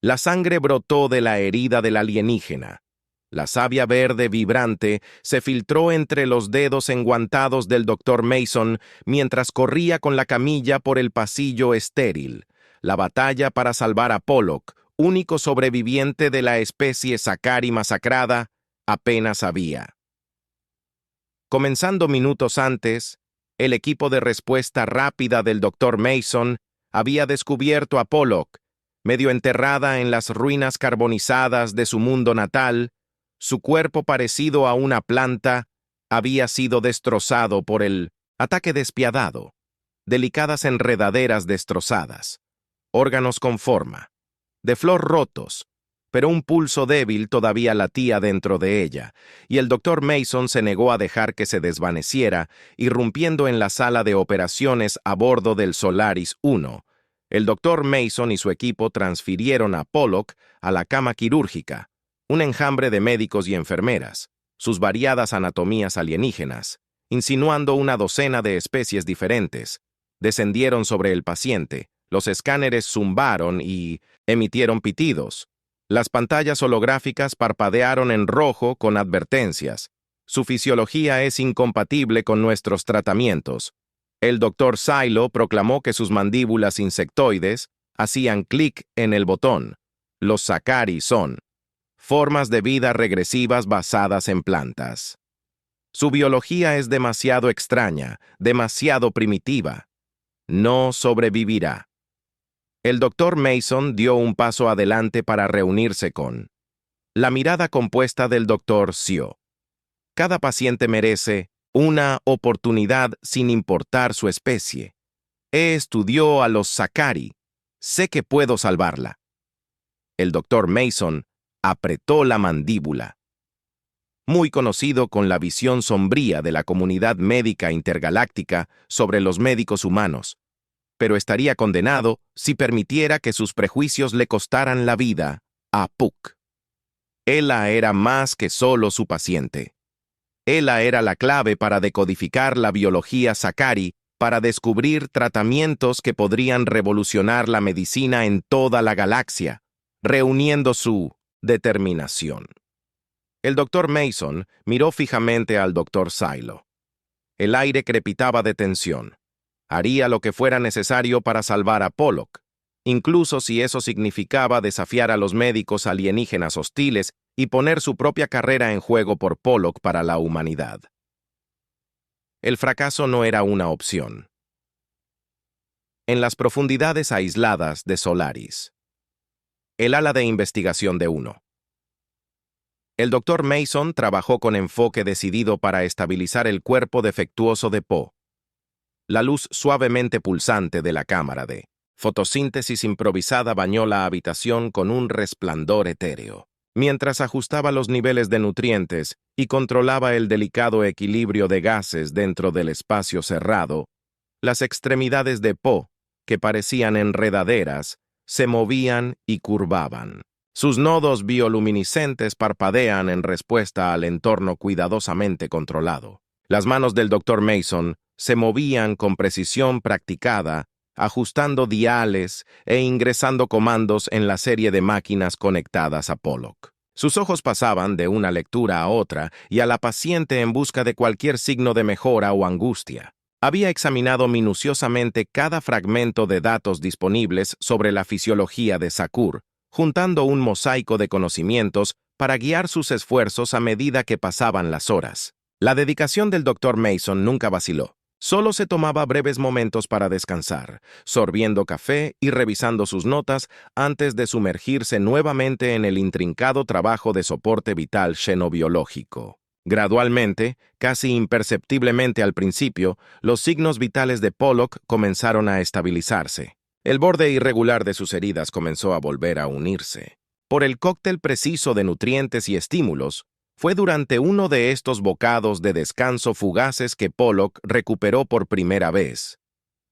La sangre brotó de la herida del alienígena. La savia verde vibrante se filtró entre los dedos enguantados del Dr. Mason mientras corría con la camilla por el pasillo estéril. La batalla para salvar a Pollock, único sobreviviente de la especie Sakari masacrada, apenas había. Comenzando minutos antes, el equipo de respuesta rápida del Dr. Mason había descubierto a Pollock, medio enterrada en las ruinas carbonizadas de su mundo natal. Su cuerpo, parecido a una planta, había sido destrozado por el ataque despiadado. Delicadas enredaderas destrozadas, órganos con forma, de flor rotos, pero un pulso débil todavía latía dentro de ella, y el Dr. Mason se negó a dejar que se desvaneciera, irrumpiendo en la sala de operaciones a bordo del Solaris 1. El Dr. Mason y su equipo transfirieron a Pollock a la cama quirúrgica, un enjambre de médicos y enfermeras, sus variadas anatomías alienígenas, insinuando una docena de especies diferentes. Descendieron sobre el paciente, los escáneres zumbaron y emitieron pitidos. Las pantallas holográficas parpadearon en rojo con advertencias. Su fisiología es incompatible con nuestros tratamientos. El Dr. Silo proclamó que sus mandíbulas insectoides hacían clic en el botón. Los Sakari son formas de vida regresivas basadas en plantas. Su biología es demasiado extraña, demasiado primitiva. No sobrevivirá. El Dr. Mason dio un paso adelante para reunirse con la mirada compuesta del Dr. Sio. Cada paciente merece una oportunidad sin importar su especie. Estudió a los Sakari. Sé que puedo salvarla. El Dr. Mason apretó la mandíbula. Muy conocido con la visión sombría de la comunidad médica intergaláctica sobre los médicos humanos, pero estaría condenado si permitiera que sus prejuicios le costaran la vida a Puck. Ella era más que solo su paciente. Ella era la clave para decodificar la biología Sakari, para descubrir tratamientos que podrían revolucionar la medicina en toda la galaxia, reuniendo su determinación. El Dr. Mason miró fijamente al Dr. Silo. El aire crepitaba de tensión. Haría lo que fuera necesario para salvar a Pollock, incluso si eso significaba desafiar a los médicos alienígenas hostiles y poner su propia carrera en juego por Pollock para la humanidad. El fracaso no era una opción. En las profundidades aisladas de Solaris. El ala de investigación de 1. El Dr. Mason trabajó con enfoque decidido para estabilizar el cuerpo defectuoso de Poe. La luz suavemente pulsante de la cámara de fotosíntesis improvisada bañó la habitación con un resplandor etéreo. Mientras ajustaba los niveles de nutrientes y controlaba el delicado equilibrio de gases dentro del espacio cerrado, las extremidades de Poe, que parecían enredaderas, se movían y curvaban. Sus nodos bioluminiscentes parpadean en respuesta al entorno cuidadosamente controlado. Las manos del Dr. Mason se movían con precisión practicada, ajustando diales e ingresando comandos en la serie de máquinas conectadas a Pollock. Sus ojos pasaban de una lectura a otra y a la paciente en busca de cualquier signo de mejora o angustia. Había examinado minuciosamente cada fragmento de datos disponibles sobre la fisiología de Sakur, juntando un mosaico de conocimientos para guiar sus esfuerzos a medida que pasaban las horas. La dedicación del Dr. Mason nunca vaciló. Solo se tomaba breves momentos para descansar, sorbiendo café y revisando sus notas antes de sumergirse nuevamente en el intrincado trabajo de soporte vital xenobiológico. Gradualmente, casi imperceptiblemente al principio, los signos vitales de Pollock comenzaron a estabilizarse. El borde irregular de sus heridas comenzó a volver a unirse. Por el cóctel preciso de nutrientes y estímulos, fue durante uno de estos bocados de descanso fugaces que Pollock recuperó por primera vez.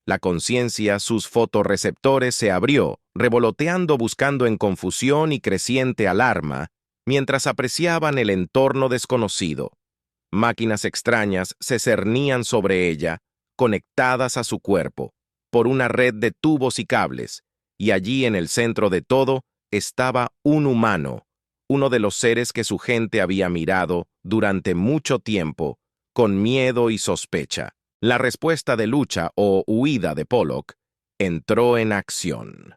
La conciencia, sus fotorreceptores se abrió, revoloteando buscando en confusión y creciente alarma, mientras apreciaban el entorno desconocido. Máquinas extrañas se cernían sobre ella, conectadas a su cuerpo, por una red de tubos y cables, y allí en el centro de todo estaba un humano, uno de los seres que su gente había mirado durante mucho tiempo, con miedo y sospecha. La respuesta de lucha o huida de Pollock entró en acción.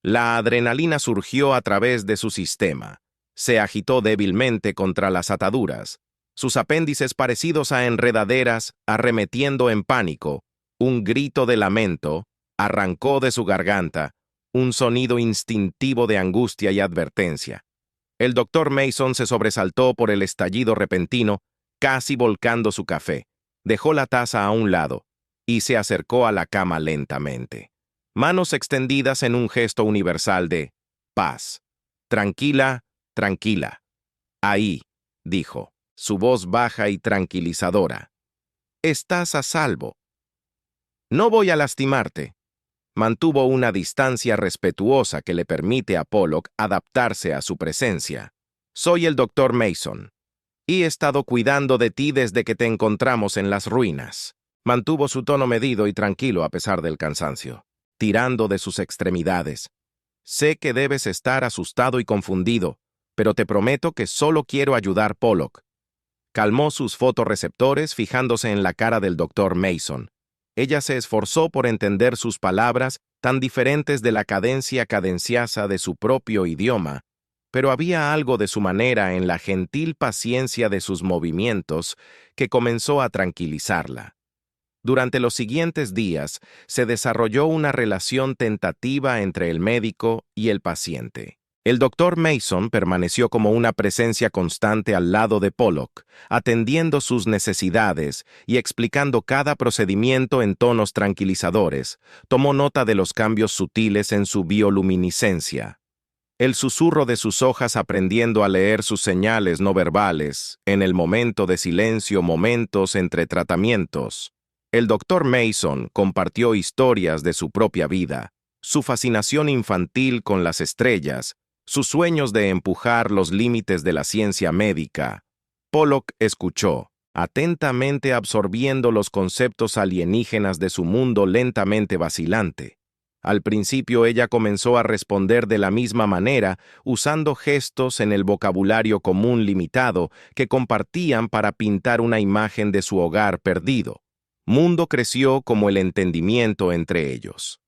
La adrenalina surgió a través de su sistema. Se agitó débilmente contra las ataduras, sus apéndices parecidos a enredaderas arremetiendo en pánico. Un grito de lamento arrancó de su garganta, un sonido instintivo de angustia y advertencia. El doctor Mason se sobresaltó por el estallido repentino, casi volcando su café. Dejó la taza a un lado y se acercó a la cama lentamente. Manos extendidas en un gesto universal de paz. Tranquila, tranquila. Ahí, dijo, su voz baja y tranquilizadora. Estás a salvo. No voy a lastimarte. Mantuvo una distancia respetuosa que le permite a Pollock adaptarse a su presencia. Soy el doctor Mason, y he estado cuidando de ti desde que te encontramos en las ruinas. Mantuvo su tono medido y tranquilo a pesar del cansancio, tirando de sus extremidades. Sé que debes estar asustado y confundido, pero te prometo que solo quiero ayudar a Pollock. Calmó sus fotorreceptores fijándose en la cara del doctor Mason. Ella se esforzó por entender sus palabras tan diferentes de la cadencia cadenciasa de su propio idioma, pero había algo de su manera en la gentil paciencia de sus movimientos que comenzó a tranquilizarla. Durante los siguientes días se desarrolló una relación tentativa entre el médico y el paciente. El doctor Mason permaneció como una presencia constante al lado de Pollock, atendiendo sus necesidades y explicando cada procedimiento en tonos tranquilizadores. Tomó nota de los cambios sutiles en su bioluminiscencia, el susurro de sus hojas aprendiendo a leer sus señales no verbales, en el momento de silencio, momentos entre tratamientos. El doctor Mason compartió historias de su propia vida, su fascinación infantil con las estrellas, sus sueños de empujar los límites de la ciencia médica. Pollock escuchó, atentamente absorbiendo los conceptos alienígenas de su mundo lentamente vacilante. Al principio ella comenzó a responder de la misma manera, usando gestos en el vocabulario común limitado que compartían para pintar una imagen de su hogar perdido. Mundo creció como el entendimiento entre ellos.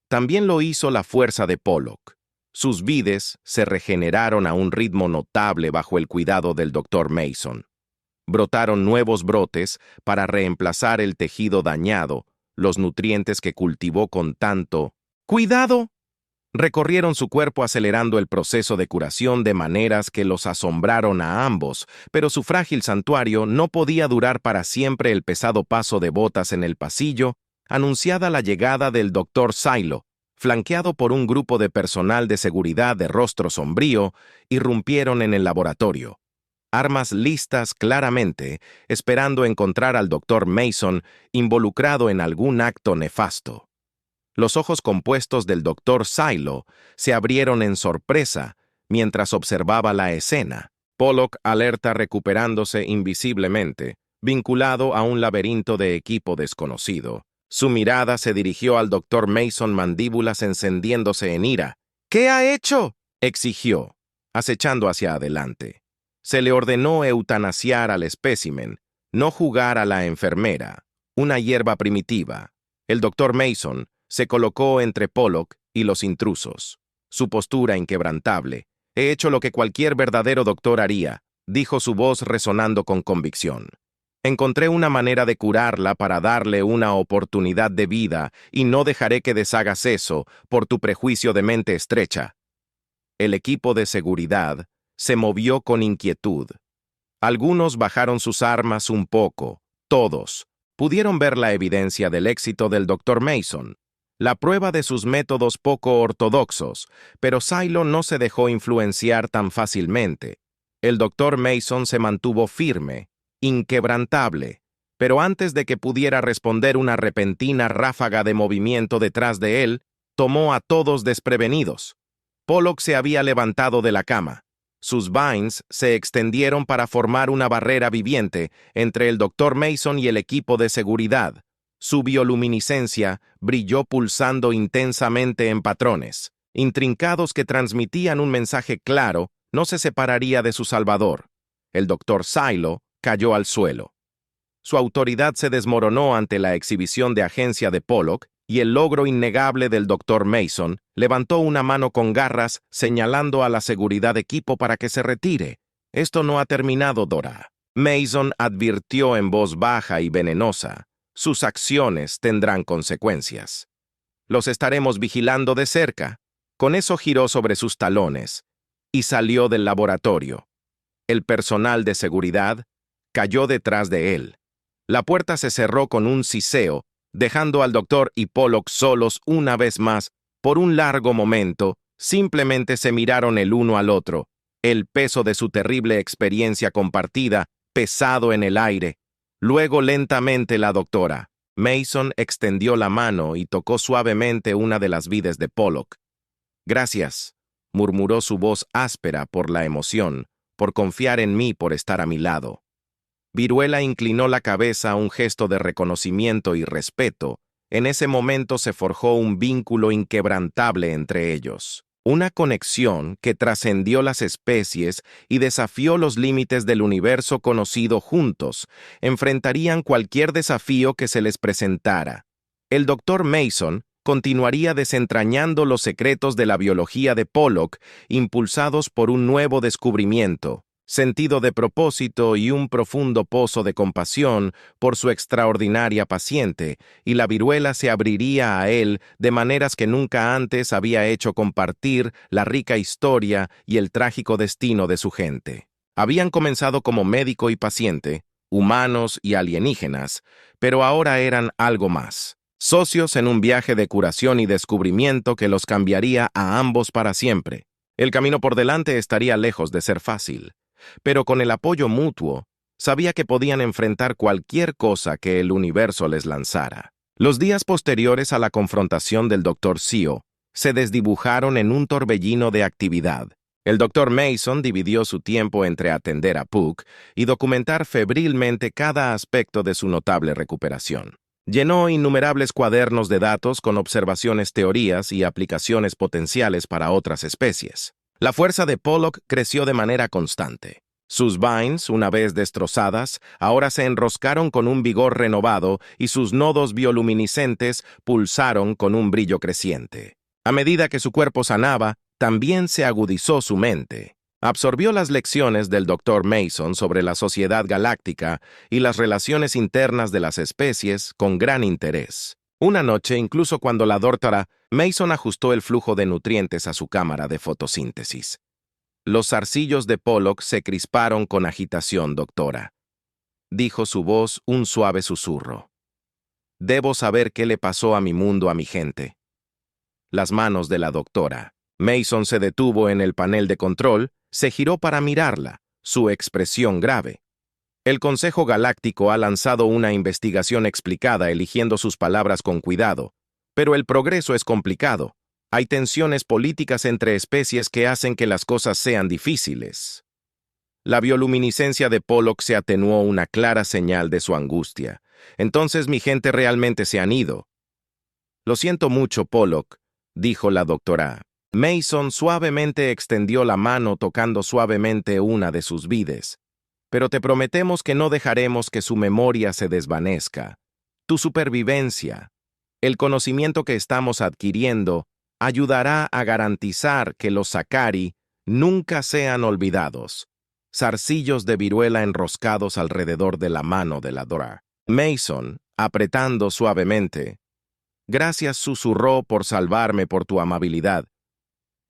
También lo hizo la fuerza de Pollock. Sus vides se regeneraron a un ritmo notable bajo el cuidado del doctor Mason. Brotaron nuevos brotes para reemplazar el tejido dañado, los nutrientes que cultivó con tanto cuidado. Recorrieron su cuerpo acelerando el proceso de curación de maneras que los asombraron a ambos, pero su frágil santuario no podía durar para siempre. El pesado paso de botas en el pasillo, anunciada la llegada del doctor Silo, flanqueado por un grupo de personal de seguridad de rostro sombrío, irrumpieron en el laboratorio. Armas listas claramente, esperando encontrar al doctor Mason involucrado en algún acto nefasto. Los ojos compuestos del doctor Silo se abrieron en sorpresa mientras observaba la escena. Pollock alerta recuperándose invisiblemente, vinculado a un laberinto de equipo desconocido. Su mirada se dirigió al doctor Mason, mandíbulas encendiéndose en ira. ¿Qué ha hecho?, exigió, acechando hacia adelante. Se le ordenó eutanasiar al espécimen, no jugar a la enfermera, una hierba primitiva. El doctor Mason se colocó entre Pollock y los intrusos. Su postura inquebrantable. He hecho lo que cualquier verdadero doctor haría, dijo su voz resonando con convicción. Encontré una manera de curarla para darle una oportunidad de vida y no dejaré que deshagas eso por tu prejuicio de mente estrecha. El equipo de seguridad se movió con inquietud. Algunos bajaron sus armas un poco, todos. Pudieron ver la evidencia del éxito del doctor Mason, la prueba de sus métodos poco ortodoxos, pero Silo no se dejó influenciar tan fácilmente. El doctor Mason se mantuvo firme, inquebrantable, pero antes de que pudiera responder una repentina ráfaga de movimiento detrás de él, tomó a todos desprevenidos. Pollock se había levantado de la cama. Sus vines se extendieron para formar una barrera viviente entre el doctor Mason y el equipo de seguridad. Su bioluminiscencia brilló pulsando intensamente en patrones. intrincados que transmitían un mensaje claro, no se separaría de su salvador. El doctor Silo cayó al suelo. Su autoridad se desmoronó ante la exhibición de agencia de Pollock y el logro innegable del doctor Mason levantó una mano con garras señalando a la seguridad equipo para que se retire. Esto no ha terminado, Dora. Mason advirtió en voz baja y venenosa. Sus acciones tendrán consecuencias. Los estaremos vigilando de cerca. Con eso giró sobre sus talones y salió del laboratorio. El personal de seguridad cayó detrás de él. La puerta se cerró con un siseo, dejando al doctor y Pollock solos una vez más. Por un largo momento, simplemente se miraron el uno al otro, el peso de su terrible experiencia compartida, pesado en el aire. Luego lentamente la doctora Mason extendió la mano y tocó suavemente una de las vides de Pollock. «Gracias», murmuró su voz áspera por la emoción, por confiar en mí, por estar a mi lado. Viruela inclinó la cabeza a un gesto de reconocimiento y respeto. En ese momento se forjó un vínculo inquebrantable entre ellos. Una conexión que trascendió las especies y desafió los límites del universo conocido juntos. Enfrentarían cualquier desafío que se les presentara. El doctor Mason continuaría desentrañando los secretos de la biología de Pollock, impulsados por un nuevo descubrimiento, sentido de propósito y un profundo pozo de compasión por su extraordinaria paciente, y la viruela se abriría a él de maneras que nunca antes había hecho compartir la rica historia y el trágico destino de su gente. Habían comenzado como médico y paciente, humanos y alienígenas, pero ahora eran algo más. Socios en un viaje de curación y descubrimiento que los cambiaría a ambos para siempre. El camino por delante estaría lejos de ser fácil, pero con el apoyo mutuo, sabía que podían enfrentar cualquier cosa que el universo les lanzara. Los días posteriores a la confrontación del Dr. Sio se desdibujaron en un torbellino de actividad. El Dr. Mason dividió su tiempo entre atender a Puck y documentar febrilmente cada aspecto de su notable recuperación. Llenó innumerables cuadernos de datos con observaciones, teorías y aplicaciones potenciales para otras especies. La fuerza de Pollock creció de manera constante. Sus vines, una vez destrozadas, ahora se enroscaron con un vigor renovado y sus nodos bioluminiscentes pulsaron con un brillo creciente. A medida que su cuerpo sanaba, también se agudizó su mente. Absorbió las lecciones del Dr. Mason sobre la sociedad galáctica y las relaciones internas de las especies con gran interés. Una noche, incluso cuando la doctora Mason ajustó el flujo de nutrientes a su cámara de fotosíntesis. Los zarcillos de Pollock se crisparon con agitación, doctora. Dijo su voz un suave susurro. Debo saber qué le pasó a mi mundo, a mi gente. Las manos de la doctora Mason se detuvo en el panel de control, se giró para mirarla, su expresión grave. El Consejo Galáctico ha lanzado una investigación explicada eligiendo sus palabras con cuidado, pero el progreso es complicado. Hay tensiones políticas entre especies que hacen que las cosas sean difíciles. La bioluminiscencia de Pollock se atenuó, una clara señal de su angustia. Entonces mi gente realmente se han ido. Lo siento mucho, Pollock, dijo la doctora Mason. Suavemente extendió la mano tocando suavemente una de sus vides. Pero te prometemos que no dejaremos que su memoria se desvanezca. Tu supervivencia, el conocimiento que estamos adquiriendo, ayudará a garantizar que los Sakari nunca sean olvidados. Zarcillos de viruela enroscados alrededor de la mano de la Dora Mason, apretando suavemente. Gracias, susurró, por salvarme, por tu amabilidad.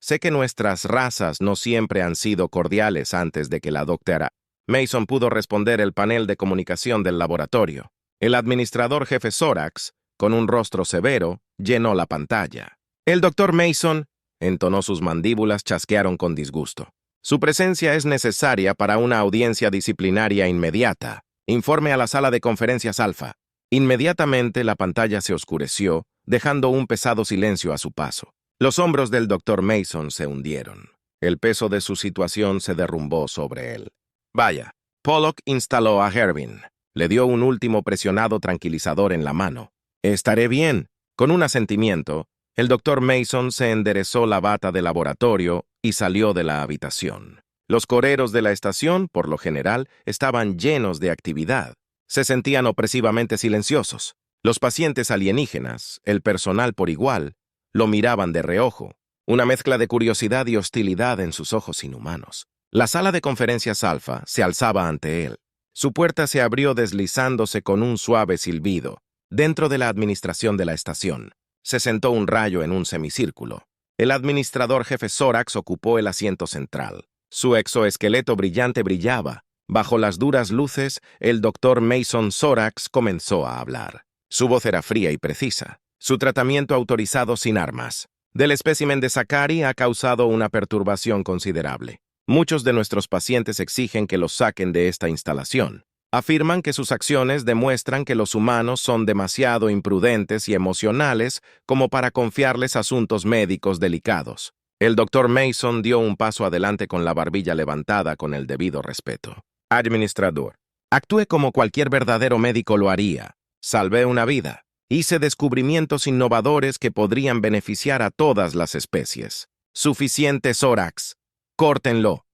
Sé que nuestras razas no siempre han sido cordiales. Antes de que la doctora Mason pudo responder, el panel de comunicación del laboratorio. El administrador jefe Sorax, con un rostro severo, llenó la pantalla. El doctor Mason, entonó, sus mandíbulas chasquearon con disgusto. Su presencia es necesaria para una audiencia disciplinaria inmediata. Informe a la sala de conferencias Alfa. Inmediatamente la pantalla se oscureció, dejando un pesado silencio a su paso. Los hombros del doctor Mason se hundieron. El peso de su situación se derrumbó sobre él. Vaya, Pollock instaló a Hervin. Le dio un último presionado tranquilizador en la mano. Estaré bien. Con un asentimiento, El doctor Mason se enderezó la bata de laboratorio y salió de la habitación. Los coreros de la estación, por lo general, estaban llenos de actividad. Se sentían opresivamente silenciosos. Los pacientes alienígenas, el personal por igual, lo miraban de reojo, una mezcla de curiosidad y hostilidad en sus ojos inhumanos. La sala de conferencias Alfa se alzaba ante él. Su puerta se abrió deslizándose con un suave silbido. Dentro de la administración de la estación, se sentó un rayo en un semicírculo. El administrador jefe Sorax ocupó el asiento central. Su exoesqueleto brillante brillaba. Bajo las duras luces, el doctor Mason Sorax comenzó a hablar. Su voz era fría y precisa. Su tratamiento autorizado sin armas del espécimen de Sakari ha causado una perturbación considerable. Muchos de nuestros pacientes exigen que los saquen de esta instalación. Afirman que sus acciones demuestran que los humanos son demasiado imprudentes y emocionales como para confiarles asuntos médicos delicados. El doctor Mason dio un paso adelante con la barbilla levantada con el debido respeto. Administrador, actúe como cualquier verdadero médico lo haría. Salvé una vida. Hice descubrimientos innovadores que podrían beneficiar a todas las especies. Suficiente, Sorax. Córtenlo.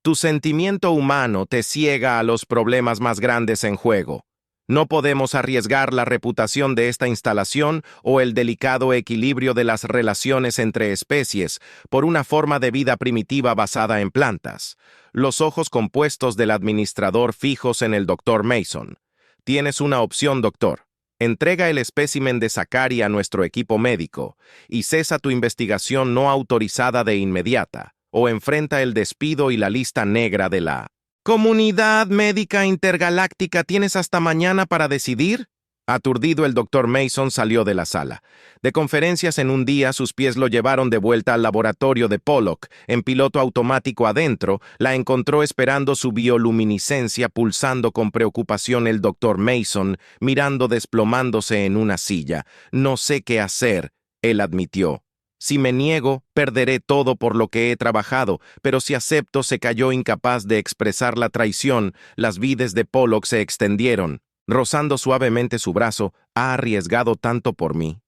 Tu sentimiento humano te ciega a los problemas más grandes en juego. No podemos arriesgar la reputación de esta instalación o el delicado equilibrio de las relaciones entre especies por una forma de vida primitiva basada en plantas. Los ojos compuestos del administrador fijos en el doctor Mason. Tienes una opción, doctor. Entrega el espécimen de Sakari a nuestro equipo médico y cesa tu investigación no autorizada de inmediata, o enfrenta el despido y la lista negra de la Comunidad Médica Intergaláctica. ¿Tienes hasta mañana para decidir? Aturdido, el doctor Mason salió de la sala. De conferencias en un día, sus pies lo llevaron de vuelta al laboratorio de Pollock. En piloto automático adentro, la encontró esperando su bioluminiscencia, pulsando con preocupación el doctor Mason, mirando desplomándose en una silla. No sé qué hacer, él admitió. Si me niego, perderé todo por lo que he trabajado, pero si acepto, se cayó incapaz de expresar la traición. Las vides de Pollock se extendieron. Rozando suavemente su brazo, ha arriesgado tanto por mí.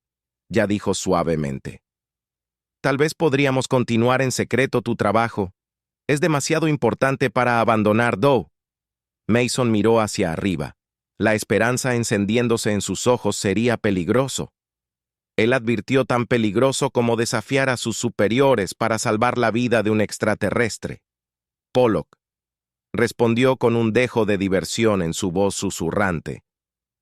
Ya dijo suavemente. Tal vez podríamos continuar en secreto tu trabajo. Es demasiado importante para abandonar Doe. Mason miró hacia arriba. La esperanza encendiéndose en sus ojos sería peligroso. Él advirtió tan peligroso como desafiar a sus superiores para salvar la vida de un extraterrestre. Pollock respondió con un dejo de diversión en su voz susurrante.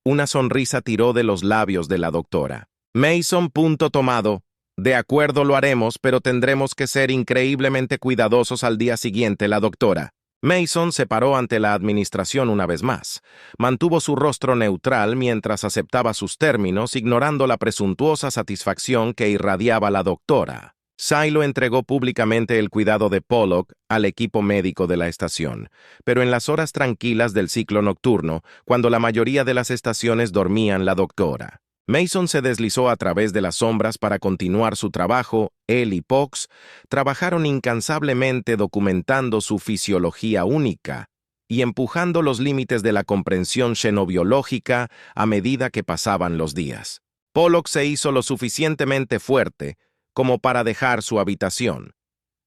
Una sonrisa tiró de los labios de la doctora. Mason, punto tomado. De acuerdo, lo haremos, pero tendremos que ser increíblemente cuidadosos al día siguiente, la doctora. Mason se paró ante la administración una vez más. Mantuvo su rostro neutral mientras aceptaba sus términos, ignorando la presuntuosa satisfacción que irradiaba la doctora. Silo entregó públicamente el cuidado de Pollock al equipo médico de la estación, pero en las horas tranquilas del ciclo nocturno, cuando la mayoría de las estaciones dormían, la doctora Mason se deslizó a través de las sombras para continuar su trabajo. Él y Pox trabajaron incansablemente documentando su fisiología única y empujando los límites de la comprensión xenobiológica a medida que pasaban los días. Pollock se hizo lo suficientemente fuerte como para dejar su habitación.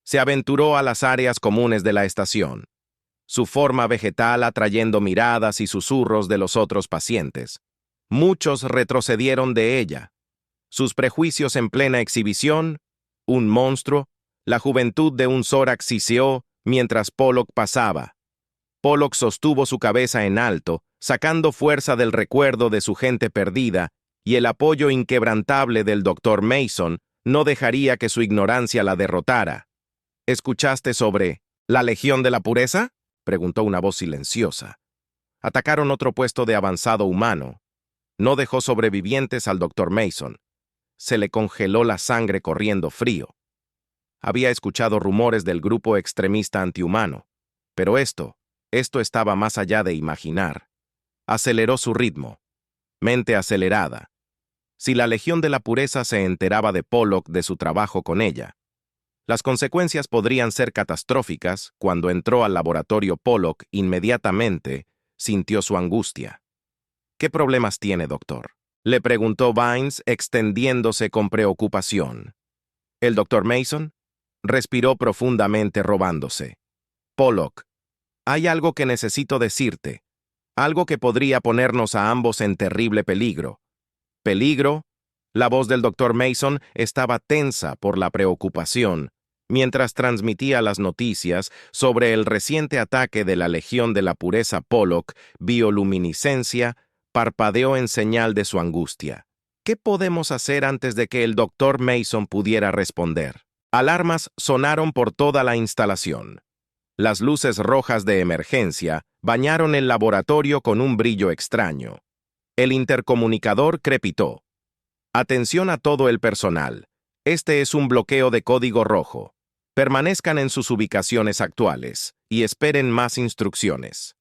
Se aventuró a las áreas comunes de la estación, su forma vegetal atrayendo miradas y susurros de los otros pacientes. Muchos retrocedieron de ella. Sus prejuicios en plena exhibición, un monstruo, la juventud de un Sorax siseó mientras Pollock pasaba. Pollock sostuvo su cabeza en alto, sacando fuerza del recuerdo de su gente perdida, y el apoyo inquebrantable del doctor Mason no dejaría que su ignorancia la derrotara. ¿Escuchaste sobre la Legión de la Pureza?, preguntó una voz silenciosa. Atacaron otro puesto de avanzado humano. No dejó sobrevivientes al doctor Mason. Se le congeló la sangre corriendo frío. Había escuchado rumores del grupo extremista antihumano, pero esto estaba más allá de imaginar. Aceleró su ritmo. Mente acelerada. Si la Legión de la Pureza se enteraba de Pollock, de su trabajo con ella, las consecuencias podrían ser catastróficas. Cuando entró al laboratorio Pollock, inmediatamente sintió su angustia. ¿Qué problemas tiene, doctor? Le preguntó Bynes, extendiéndose con preocupación. ¿El doctor Mason? Respiró profundamente, robándose. Pollock, hay algo que necesito decirte. Algo que podría ponernos a ambos en terrible peligro. ¿Peligro? La voz del doctor Mason estaba tensa por la preocupación, mientras transmitía las noticias sobre el reciente ataque de la Legión de la Pureza Pollock, bioluminiscencia, parpadeó en señal de su angustia. ¿Qué podemos hacer antes de que el doctor Mason pudiera responder? Alarmas sonaron por toda la instalación. Las luces rojas de emergencia bañaron el laboratorio con un brillo extraño. El intercomunicador crepitó. Atención a todo el personal. Este es un bloqueo de código rojo. Permanezcan en sus ubicaciones actuales y esperen más instrucciones.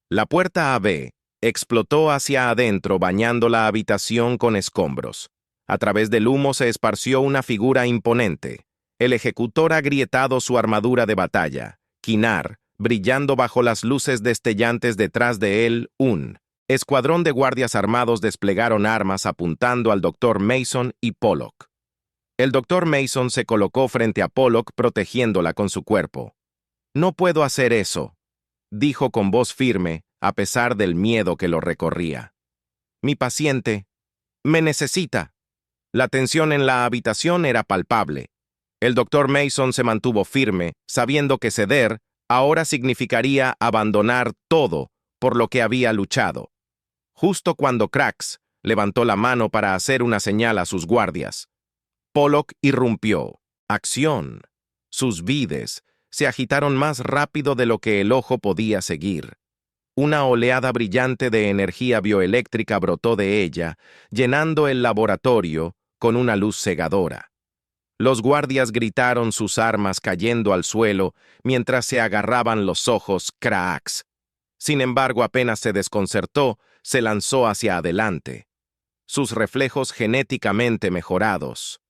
La puerta AB explotó hacia adentro, bañando la habitación con escombros. A través del humo se esparció una figura imponente. El ejecutor agrietado su armadura de batalla, Kinar, brillando bajo las luces destellantes detrás de él, un escuadrón de guardias armados desplegaron armas apuntando al doctor Mason y Pollock. El doctor Mason se colocó frente a Pollock protegiéndola con su cuerpo. «No puedo hacer eso», dijo con voz firme, a pesar del miedo que lo recorría. «Mi paciente me necesita». La tensión en la habitación era palpable. El doctor Mason se mantuvo firme, sabiendo que ceder ahora significaría abandonar todo por lo que había luchado. Justo cuando Cracks levantó la mano para hacer una señal a sus guardias, Pollock irrumpió. Acción. Sus vides se agitaron más rápido de lo que el ojo podía seguir. Una oleada brillante de energía bioeléctrica brotó de ella, llenando el laboratorio con una luz cegadora. Los guardias gritaron, sus armas cayendo al suelo mientras se agarraban los ojos. Cracks. Sin embargo, apenas se desconcertó, se lanzó hacia adelante. Sus reflejos genéticamente mejorados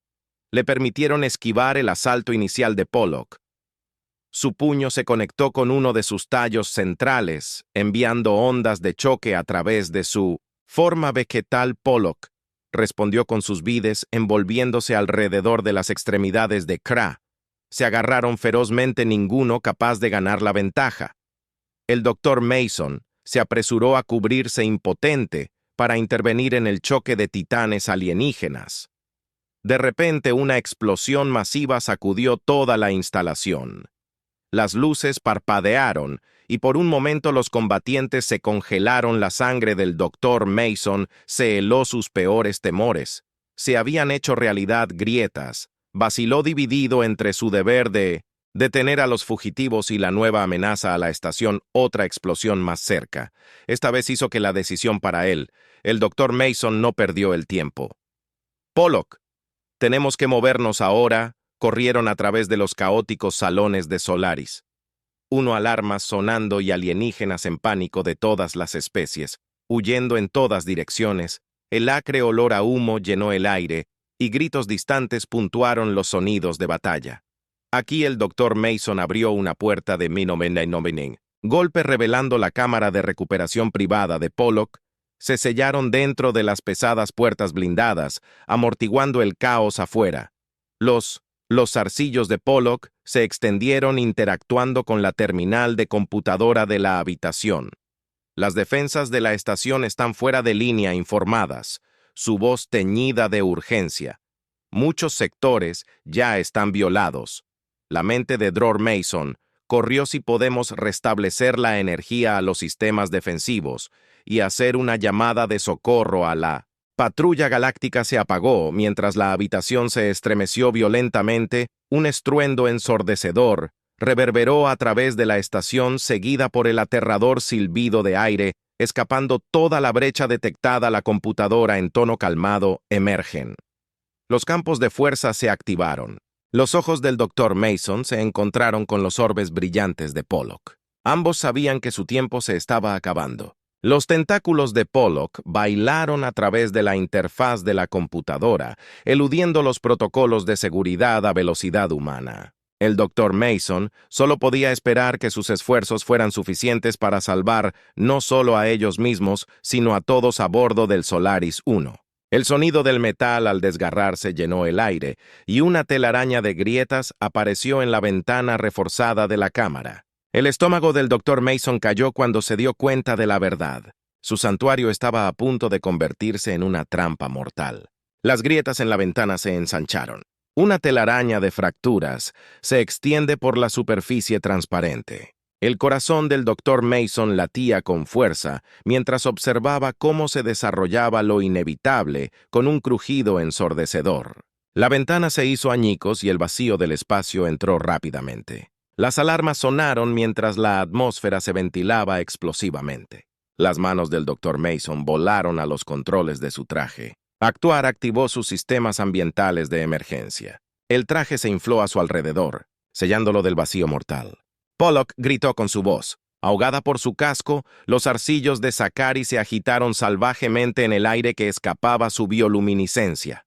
le permitieron esquivar el asalto inicial de Pollock. Su puño se conectó con uno de sus tallos centrales, enviando ondas de choque a través de su forma vegetal. Pollock respondió con sus vides, envolviéndose alrededor de las extremidades de Kra. Se agarraron ferozmente, ninguno capaz de ganar la ventaja. El doctor Mason se apresuró a cubrirse impotente para intervenir en el choque de titanes alienígenas. De repente, una explosión masiva sacudió toda la instalación. Las luces parpadearon y por un momento los combatientes se congelaron. La sangre del doctor Mason se heló sus peores temores. Se habían hecho realidad grietas. Vaciló dividido entre su deber de detener a los fugitivos y la nueva amenaza a la estación. Otra explosión más cerca. Esta vez hizo que la decisión para él. El doctor Mason no perdió el tiempo. «Pollock, tenemos que movernos ahora», corrieron a través de los caóticos salones de Solaris. Alarmas sonando y alienígenas en pánico de todas las especies, huyendo en todas direcciones. El acre olor a humo llenó el aire y gritos distantes puntuaron los sonidos de batalla. Aquí el doctor Mason abrió una puerta de Minomening. Golpe revelando la cámara de recuperación privada de Pollock. Se sellaron dentro de las pesadas puertas blindadas, amortiguando el caos afuera. Los zarcillos de Pollock se extendieron interactuando con la terminal de computadora de la habitación. Las defensas de la estación están fuera de línea, informadas, su voz teñida de urgencia. Muchos sectores ya están violados. La mente de Dror Mason corrió si podemos restablecer la energía a los sistemas defensivos y hacer una llamada de socorro a la patrulla galáctica. Se apagó mientras la habitación se estremeció violentamente. Un estruendo ensordecedor reverberó a través de la estación, seguida por el aterrador silbido de aire, escapando toda la brecha detectada. La computadora en tono calmado emergen. Los campos de fuerza se activaron. Los ojos del doctor Mason se encontraron con los orbes brillantes de Pollock. Ambos sabían que su tiempo se estaba acabando. Los tentáculos de Pollock bailaron a través de la interfaz de la computadora, eludiendo los protocolos de seguridad a velocidad humana. El doctor Mason solo podía esperar que sus esfuerzos fueran suficientes para salvar no solo a ellos mismos, sino a todos a bordo del Solaris 1. El sonido del metal al desgarrarse llenó el aire, y una telaraña de grietas apareció en la ventana reforzada de la cámara. El estómago del doctor Mason cayó cuando se dio cuenta de la verdad. Su santuario estaba a punto de convertirse en una trampa mortal. Las grietas en la ventana se ensancharon. Una telaraña de fracturas se extiende por la superficie transparente. El corazón del doctor Mason latía con fuerza mientras observaba cómo se desarrollaba lo inevitable con un crujido ensordecedor. La ventana se hizo añicos y el vacío del espacio entró rápidamente. Las alarmas sonaron mientras la atmósfera se ventilaba explosivamente. Las manos del doctor Mason volaron a los controles de su traje. Actuar activó sus sistemas ambientales de emergencia. El traje se infló a su alrededor, sellándolo del vacío mortal. Pollock gritó con su voz. Ahogada por su casco, los arcillos de Zachary se agitaron salvajemente en el aire que escapaba su bioluminiscencia.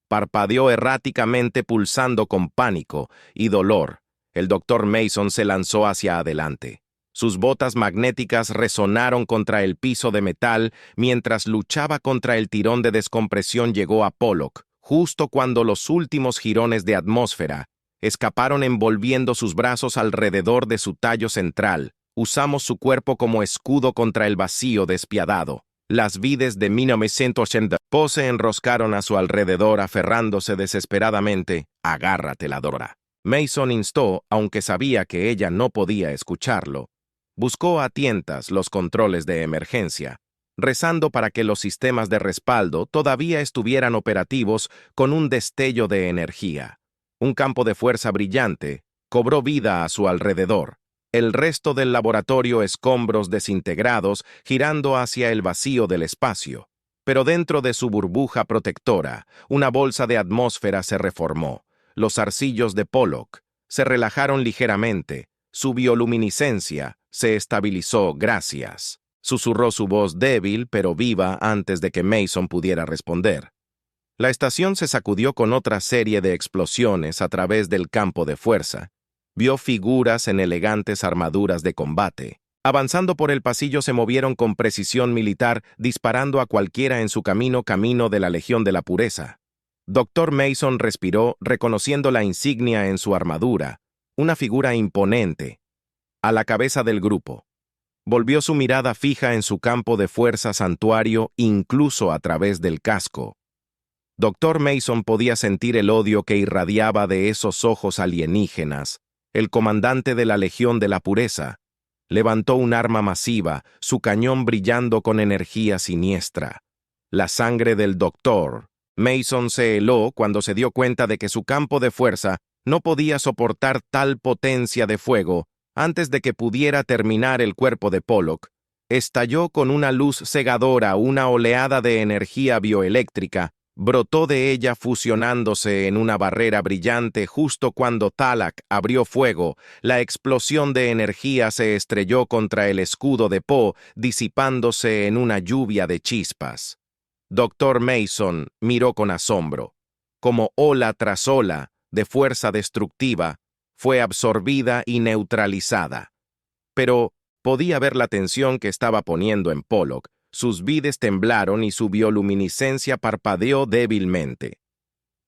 Parpadeó erráticamente pulsando con pánico y dolor. El doctor Mason se lanzó hacia adelante. Sus botas magnéticas resonaron contra el piso de metal mientras luchaba contra el tirón de descompresión. Llegó a Pollock, justo cuando los últimos jirones de atmósfera escaparon envolviendo sus brazos alrededor de su tallo central. Usamos su cuerpo como escudo contra el vacío despiadado. Las vides de 1980 se enroscaron a su alrededor aferrándose desesperadamente. Agárrate, Dora. Mason instó, aunque sabía que ella no podía escucharlo. Buscó a tientas los controles de emergencia, rezando para que los sistemas de respaldo todavía estuvieran operativos con un destello de energía. Un campo de fuerza brillante cobró vida a su alrededor. El resto del laboratorio escombros desintegrados girando hacia el vacío del espacio. Pero dentro de su burbuja protectora, una bolsa de atmósfera se reformó. Los arcillos de Pollock se relajaron ligeramente. Su bioluminiscencia se estabilizó. Gracias. Susurró su voz débil pero viva antes de que Mason pudiera responder. La estación se sacudió con otra serie de explosiones a través del campo de fuerza. Vio figuras en elegantes armaduras de combate. Avanzando por el pasillo se movieron con precisión militar, disparando a cualquiera en su camino de la Legión de la Pureza. Dr. Mason respiró, reconociendo la insignia en su armadura, una figura imponente, a la cabeza del grupo. Volvió su mirada fija en su campo de fuerza santuario, incluso a través del casco. Dr. Mason podía sentir el odio que irradiaba de esos ojos alienígenas. El comandante de la Legión de la Pureza levantó un arma masiva, su cañón brillando con energía siniestra. La sangre del doctor Mason se heló cuando se dio cuenta de que su campo de fuerza no podía soportar tal potencia de fuego. Antes de que pudiera terminar, el cuerpo de Pollock estalló con una luz cegadora. Una oleada de energía bioeléctrica brotó de ella fusionándose en una barrera brillante. Justo cuando Talak abrió fuego, la explosión de energía se estrelló contra el escudo de Poe, disipándose en una lluvia de chispas. Dr. Mason miró con asombro. Como ola tras ola de fuerza destructiva, fue absorbida y neutralizada. Pero podía ver la tensión que estaba poniendo en Pollock. Sus vides temblaron y su bioluminiscencia parpadeó débilmente.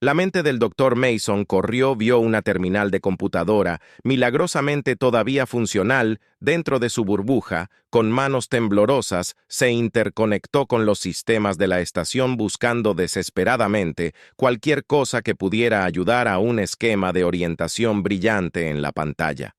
La mente del Dr. Mason corrió, vio una terminal de computadora, milagrosamente todavía funcional, dentro de su burbuja. Con manos temblorosas, se interconectó con los sistemas de la estación buscando desesperadamente cualquier cosa que pudiera ayudar a un esquema de orientación brillante en la pantalla.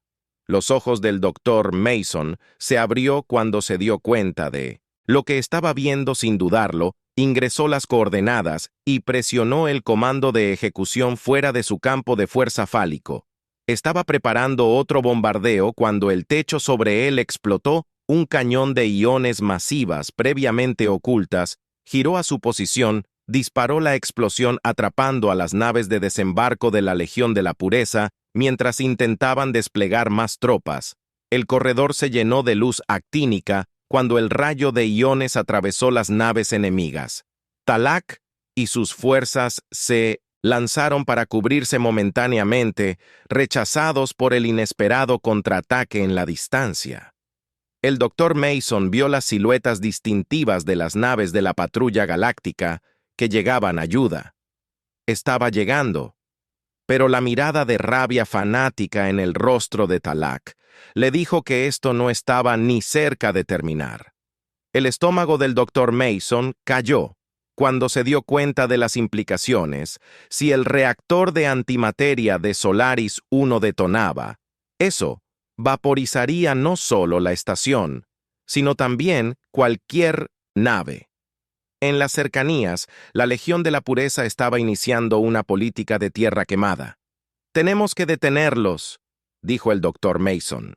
Los ojos del Dr. Mason se abrió cuando se dio cuenta de lo que estaba viendo. Sin dudarlo, ingresó las coordenadas y presionó el comando de ejecución fuera de su campo de fuerza fálico. Estaba preparando otro bombardeo cuando el techo sobre él explotó. Un cañón de iones masivas previamente ocultas giró a su posición, disparó la explosión atrapando a las naves de desembarco de la Legión de la Pureza mientras intentaban desplegar más tropas. El corredor se llenó de luz actínica cuando el rayo de iones atravesó las naves enemigas. Talak y sus fuerzas se lanzaron para cubrirse momentáneamente, rechazados por el inesperado contraataque en la distancia. El Dr. Mason vio las siluetas distintivas de las naves de la patrulla galáctica que llegaban a ayuda. Estaba llegando, pero la mirada de rabia fanática en el rostro de Talak le dijo que esto no estaba ni cerca de terminar. El estómago del Dr. Mason cayó cuando se dio cuenta de las implicaciones si el reactor de antimateria de Solaris 1 detonaba. Eso vaporizaría no solo la estación, sino también cualquier nave. En las cercanías, la Legión de la Pureza estaba iniciando una política de tierra quemada. «Tenemos que detenerlos», dijo el Dr. Mason,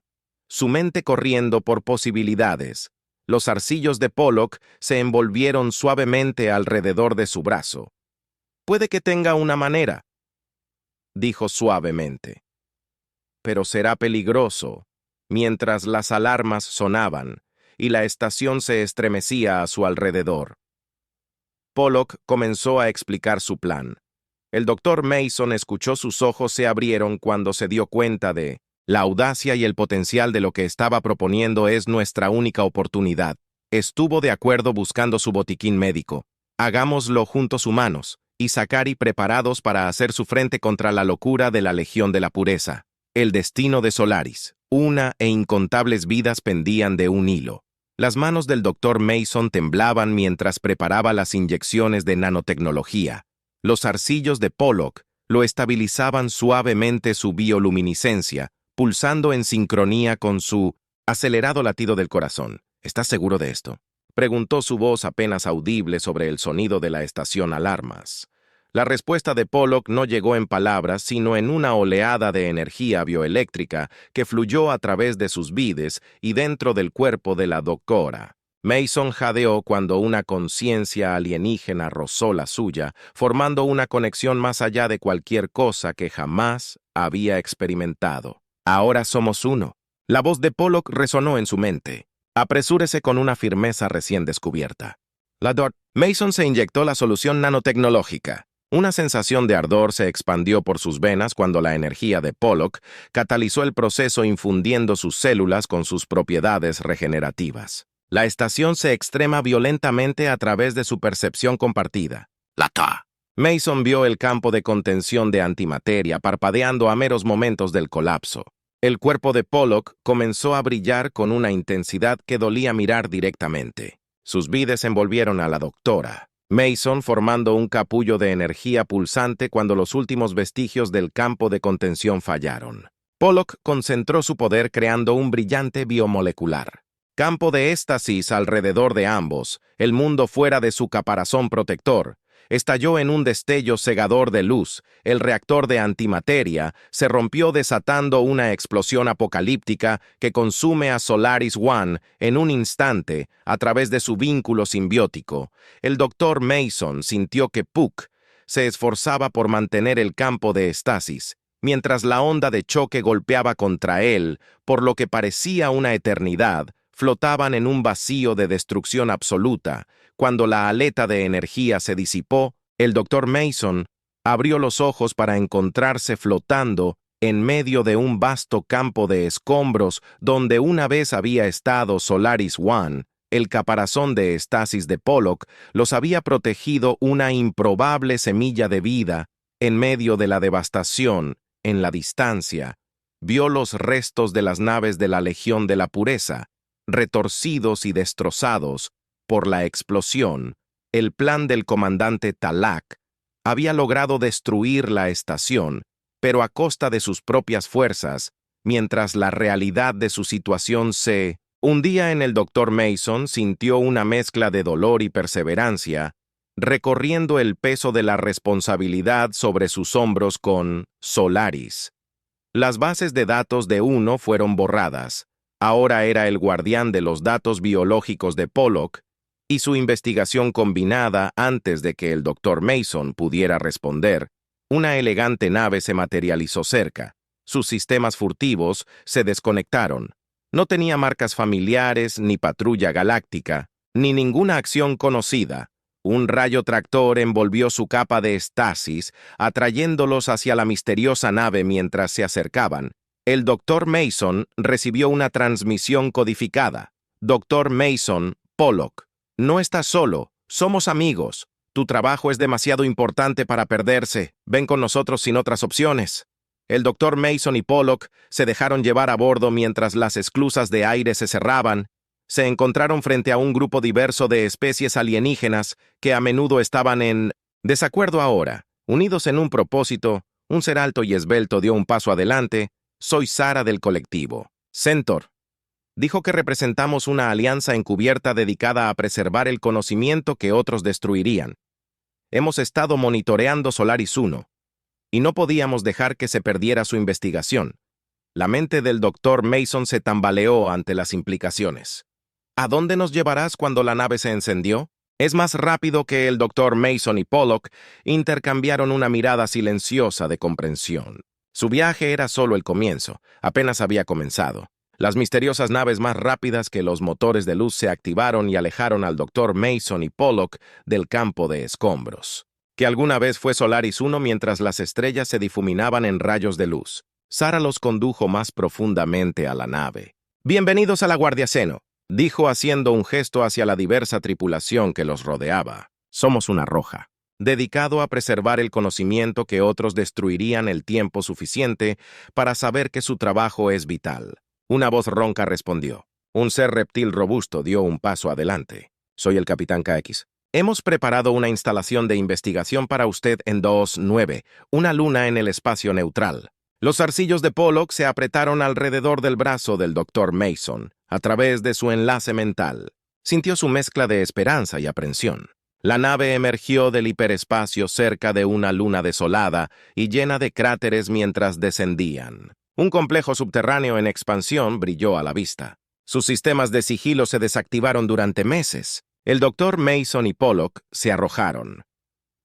su mente corriendo por posibilidades. Los zarcillos de Pollock se envolvieron suavemente alrededor de su brazo. «Puede que tenga una manera», dijo suavemente. «Pero será peligroso», mientras las alarmas sonaban y la estación se estremecía a su alrededor. Pollock comenzó a explicar su plan. El Dr. Mason escuchó, sus ojos se abrieron cuando se dio cuenta de la audacia y el potencial de lo que estaba proponiendo. «Es nuestra única oportunidad». Estuvo de acuerdo buscando su botiquín médico. «Hagámoslo juntos, humanos, y Sakari preparados para hacer su frente contra la locura de la Legión de la Pureza». El destino de Solaris, una e incontables vidas pendían de un hilo. Las manos del Dr. Mason temblaban mientras preparaba las inyecciones de nanotecnología. Los zarcillos de Pollock lo estabilizaban suavemente, su bioluminiscencia, pulsando en sincronía con su acelerado latido del corazón. «¿Estás seguro de esto?», preguntó su voz apenas audible sobre el sonido de la estación alarmas. La respuesta de Pollock no llegó en palabras, sino en una oleada de energía bioeléctrica que fluyó a través de sus vides y dentro del cuerpo de la doctora. Mason jadeó cuando una conciencia alienígena rozó la suya, formando una conexión más allá de cualquier cosa que jamás había experimentado. «Ahora somos uno». La voz de Pollock resonó en su mente. «Apresúrese con una firmeza recién descubierta». La Dr. Mason se inyectó la solución nanotecnológica. Una sensación de ardor se expandió por sus venas cuando la energía de Pollock catalizó el proceso, infundiendo sus células con sus propiedades regenerativas. La estación se extrema violentamente a través de su percepción compartida. «¡Lata!». Mason vio el campo de contención de antimateria parpadeando a meros momentos del colapso. El cuerpo de Pollock comenzó a brillar con una intensidad que dolía mirar directamente. Sus vides envolvieron a la doctora Mason, formando un capullo de energía pulsante cuando los últimos vestigios del campo de contención fallaron. Pollock concentró su poder creando un brillante biomolecular campo de éxtasis alrededor de ambos. El mundo fuera de su caparazón protector estalló en un destello cegador de luz. El reactor de antimateria se rompió, desatando una explosión apocalíptica que consume a Solaris One en un instante a través de su vínculo simbiótico. El Dr. Mason sintió que Puck se esforzaba por mantener el campo de estasis, mientras la onda de choque golpeaba contra él, por lo que parecía una eternidad. Flotaban en un vacío de destrucción absoluta. Cuando la aleta de energía se disipó, el Dr. Mason abrió los ojos para encontrarse flotando en medio de un vasto campo de escombros donde una vez había estado Solaris One. El caparazón de estasis de Pollock los había protegido, una improbable semilla de vida. En medio de la devastación, en la distancia, vio los restos de las naves de la Legión de la Pureza, retorcidos y destrozados por la explosión. El plan del comandante Talak había logrado destruir la estación, pero a costa de sus propias fuerzas, mientras la realidad de su situación se hundía en el Dr. Mason. Sintió una mezcla de dolor y perseverancia, recorriendo el peso de la responsabilidad sobre sus hombros con Solaris. Las bases de datos de uno fueron borradas. Ahora era el guardián de los datos biológicos de Pollock y su investigación combinada. Antes de que el Dr. Mason pudiera responder, una elegante nave se materializó cerca. Sus sistemas furtivos se desconectaron. No tenía marcas familiares, ni patrulla galáctica, ni ninguna acción conocida. Un rayo tractor envolvió su capa de estasis, atrayéndolos hacia la misteriosa nave mientras se acercaban. El Dr. Mason recibió una transmisión codificada. Dr. Mason, Pollock, no estás solo, somos amigos. Tu trabajo es demasiado importante para perderse. Ven con nosotros sin otras opciones. El Dr. Mason y Pollock se dejaron llevar a bordo mientras las esclusas de aire se cerraban. Se encontraron frente a un grupo diverso de especies alienígenas que a menudo estaban en desacuerdo ahora. Unidos en un propósito, un ser alto y esbelto dio un paso adelante. Soy Sara del colectivo. Centaur. Dijo que representamos una alianza encubierta dedicada a preservar el conocimiento que otros destruirían. Hemos estado monitoreando Solaris 1, y no podíamos dejar que se perdiera su investigación. La mente del Dr. Mason se tambaleó ante las implicaciones. ¿A dónde nos llevarás cuando la nave se encendió? Es más rápido que el Dr. Mason y Pollock intercambiaron una mirada silenciosa de comprensión. Su viaje era solo el comienzo, apenas había comenzado. Las misteriosas naves más rápidas que los motores de luz se activaron y alejaron al Dr. Mason y Pollock del campo de escombros, que alguna vez fue Solaris 1 mientras las estrellas se difuminaban en rayos de luz. Sara los condujo más profundamente a la nave. «Bienvenidos a la Guardia Seno», dijo haciendo un gesto hacia la diversa tripulación que los rodeaba. «Somos una roja, dedicado a preservar el conocimiento que otros destruirían el tiempo suficiente para saber que su trabajo es vital». Una voz ronca respondió. Un ser reptil robusto dio un paso adelante. «Soy el Capitán KX. Hemos preparado una instalación de investigación para usted en 2-9, una luna en el espacio neutral». Los zarcillos de Pollock se apretaron alrededor del brazo del Dr. Mason, a través de su enlace mental. Sintió su mezcla de esperanza y aprensión. La nave emergió del hiperespacio cerca de una luna desolada y llena de cráteres mientras descendían. Un complejo subterráneo en expansión brilló a la vista. Sus sistemas de sigilo se desactivaron durante meses. El Dr. Mason y Pollock se arrojaron.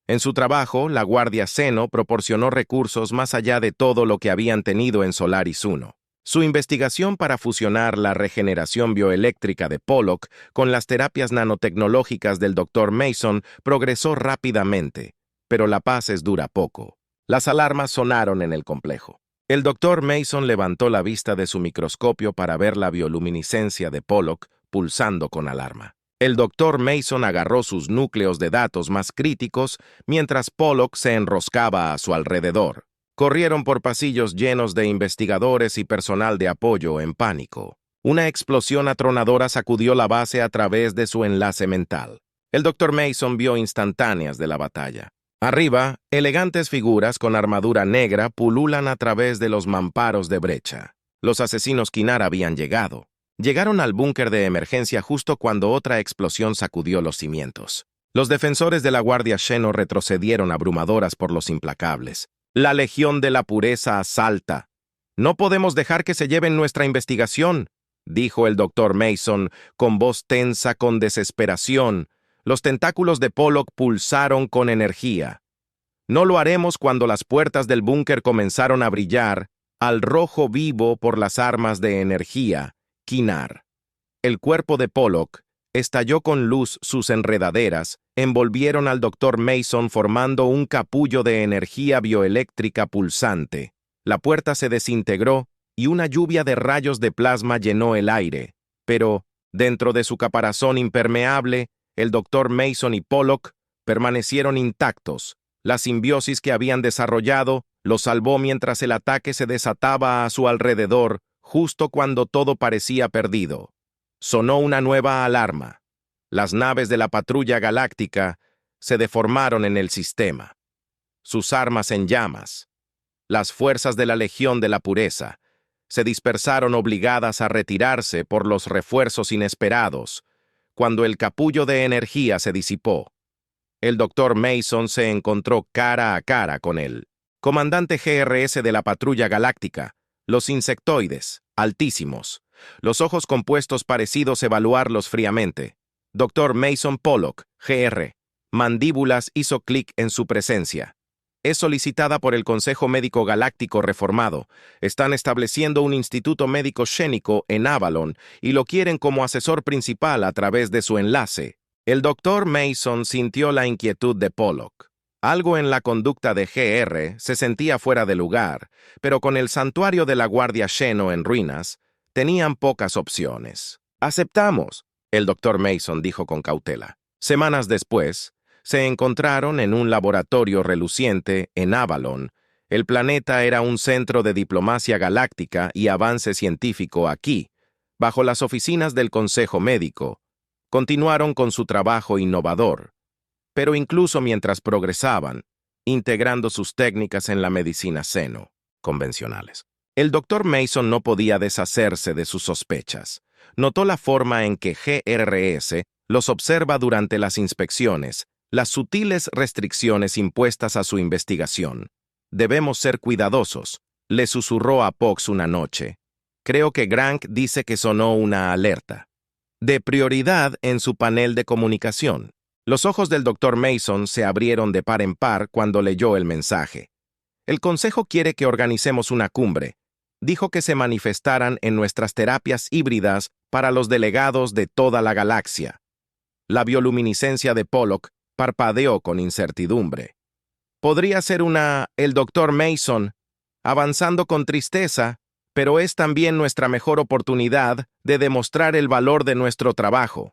En su trabajo, la Guardia Seno proporcionó recursos más allá de todo lo que habían tenido en Solaris 1. Su investigación para fusionar la regeneración bioeléctrica de Pollock con las terapias nanotecnológicas del Dr. Mason progresó rápidamente, pero la paz dura poco. Las alarmas sonaron en el complejo. El Dr. Mason levantó la vista de su microscopio para ver la bioluminiscencia de Pollock pulsando con alarma. El Dr. Mason agarró sus núcleos de datos más críticos mientras Pollock se enroscaba a su alrededor. Corrieron por pasillos llenos de investigadores y personal de apoyo en pánico. Una explosión atronadora sacudió la base a través de su enlace mental. El Dr. Mason vio instantáneas de la batalla. Arriba, elegantes figuras con armadura negra pululan a través de los mamparos de brecha. Los asesinos Quinar habían llegado. Llegaron al búnker de emergencia justo cuando otra explosión sacudió los cimientos. Los defensores de la Guardia Seno retrocedieron abrumadoras por los implacables. La Legión de la Pureza asalta. «No podemos dejar que se lleven nuestra investigación», dijo el Dr. Mason con voz tensa con desesperación. Los tentáculos de Pollock pulsaron con energía. «No lo haremos cuando las puertas del búnker comenzaron a brillar, al rojo vivo por las armas de energía». Quinar. El cuerpo de Pollock estalló con luz, sus enredaderas envolvieron al Dr. Mason formando un capullo de energía bioeléctrica pulsante. La puerta se desintegró y una lluvia de rayos de plasma llenó el aire, pero, dentro de su caparazón impermeable, el Dr. Mason y Pollock permanecieron intactos. La simbiosis que habían desarrollado los salvó mientras el ataque se desataba a su alrededor, justo cuando todo parecía perdido. Sonó una nueva alarma. Las naves de la patrulla galáctica se deformaron en el sistema. Sus armas en llamas. Las fuerzas de la Legión de la Pureza se dispersaron obligadas a retirarse por los refuerzos inesperados, cuando el capullo de energía se disipó. El Dr. Mason se encontró cara a cara con el comandante GRS de la patrulla galáctica. Los insectoides, altísimos. Los ojos compuestos parecidos evaluarlos fríamente. Dr. Mason Pollock, GR. Mandíbulas hizo clic en su presencia. Es solicitada por el Consejo Médico Galáctico Reformado. Están estableciendo un instituto médico xénico en Avalon y lo quieren como asesor principal a través de su enlace. El doctor Mason sintió la inquietud de Pollock. Algo en la conducta de GR se sentía fuera de lugar, pero con el santuario de la Guardia Xeno en ruinas, tenían pocas opciones. «Aceptamos», el doctor Mason dijo con cautela. Semanas después, se encontraron en un laboratorio reluciente en Avalon. El planeta era un centro de diplomacia galáctica y avance científico aquí, bajo las oficinas del Consejo Médico. Continuaron con su trabajo innovador, pero incluso mientras progresaban, integrando sus técnicas en la medicina xeno convencionales. El doctor Mason no podía deshacerse de sus sospechas. Notó la forma en que GRS los observa durante las inspecciones, las sutiles restricciones impuestas a su investigación. «Debemos ser cuidadosos», le susurró a Pox una noche. Creo que Grank dice que sonó una alerta de prioridad en su panel de comunicación. Los ojos del doctor Mason se abrieron de par en par cuando leyó el mensaje. «El Consejo quiere que organicemos una cumbre. Dijo que se manifestaran en nuestras terapias híbridas para los delegados de toda la galaxia». La bioluminiscencia de Pollock parpadeó con incertidumbre. «Podría ser el doctor Mason, avanzando con tristeza, pero es también nuestra mejor oportunidad de demostrar el valor de nuestro trabajo.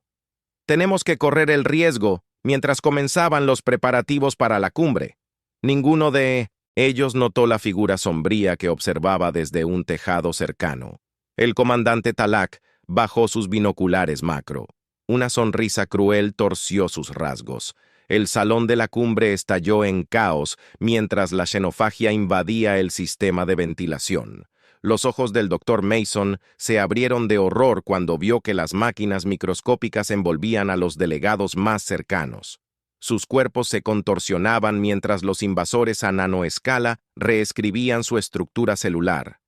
Tenemos que correr el riesgo mientras comenzaban los preparativos para la cumbre. Ninguno de ellos notó la figura sombría que observaba desde un tejado cercano. El comandante Talak bajó sus binoculares macro. Una sonrisa cruel torció sus rasgos. El salón de la cumbre estalló en caos mientras la xenofagia invadía el sistema de ventilación. Los ojos del doctor Mason se abrieron de horror cuando vio que las máquinas microscópicas envolvían a los delegados más cercanos. Sus cuerpos se contorsionaban mientras los invasores a nanoescala reescribían su estructura celular.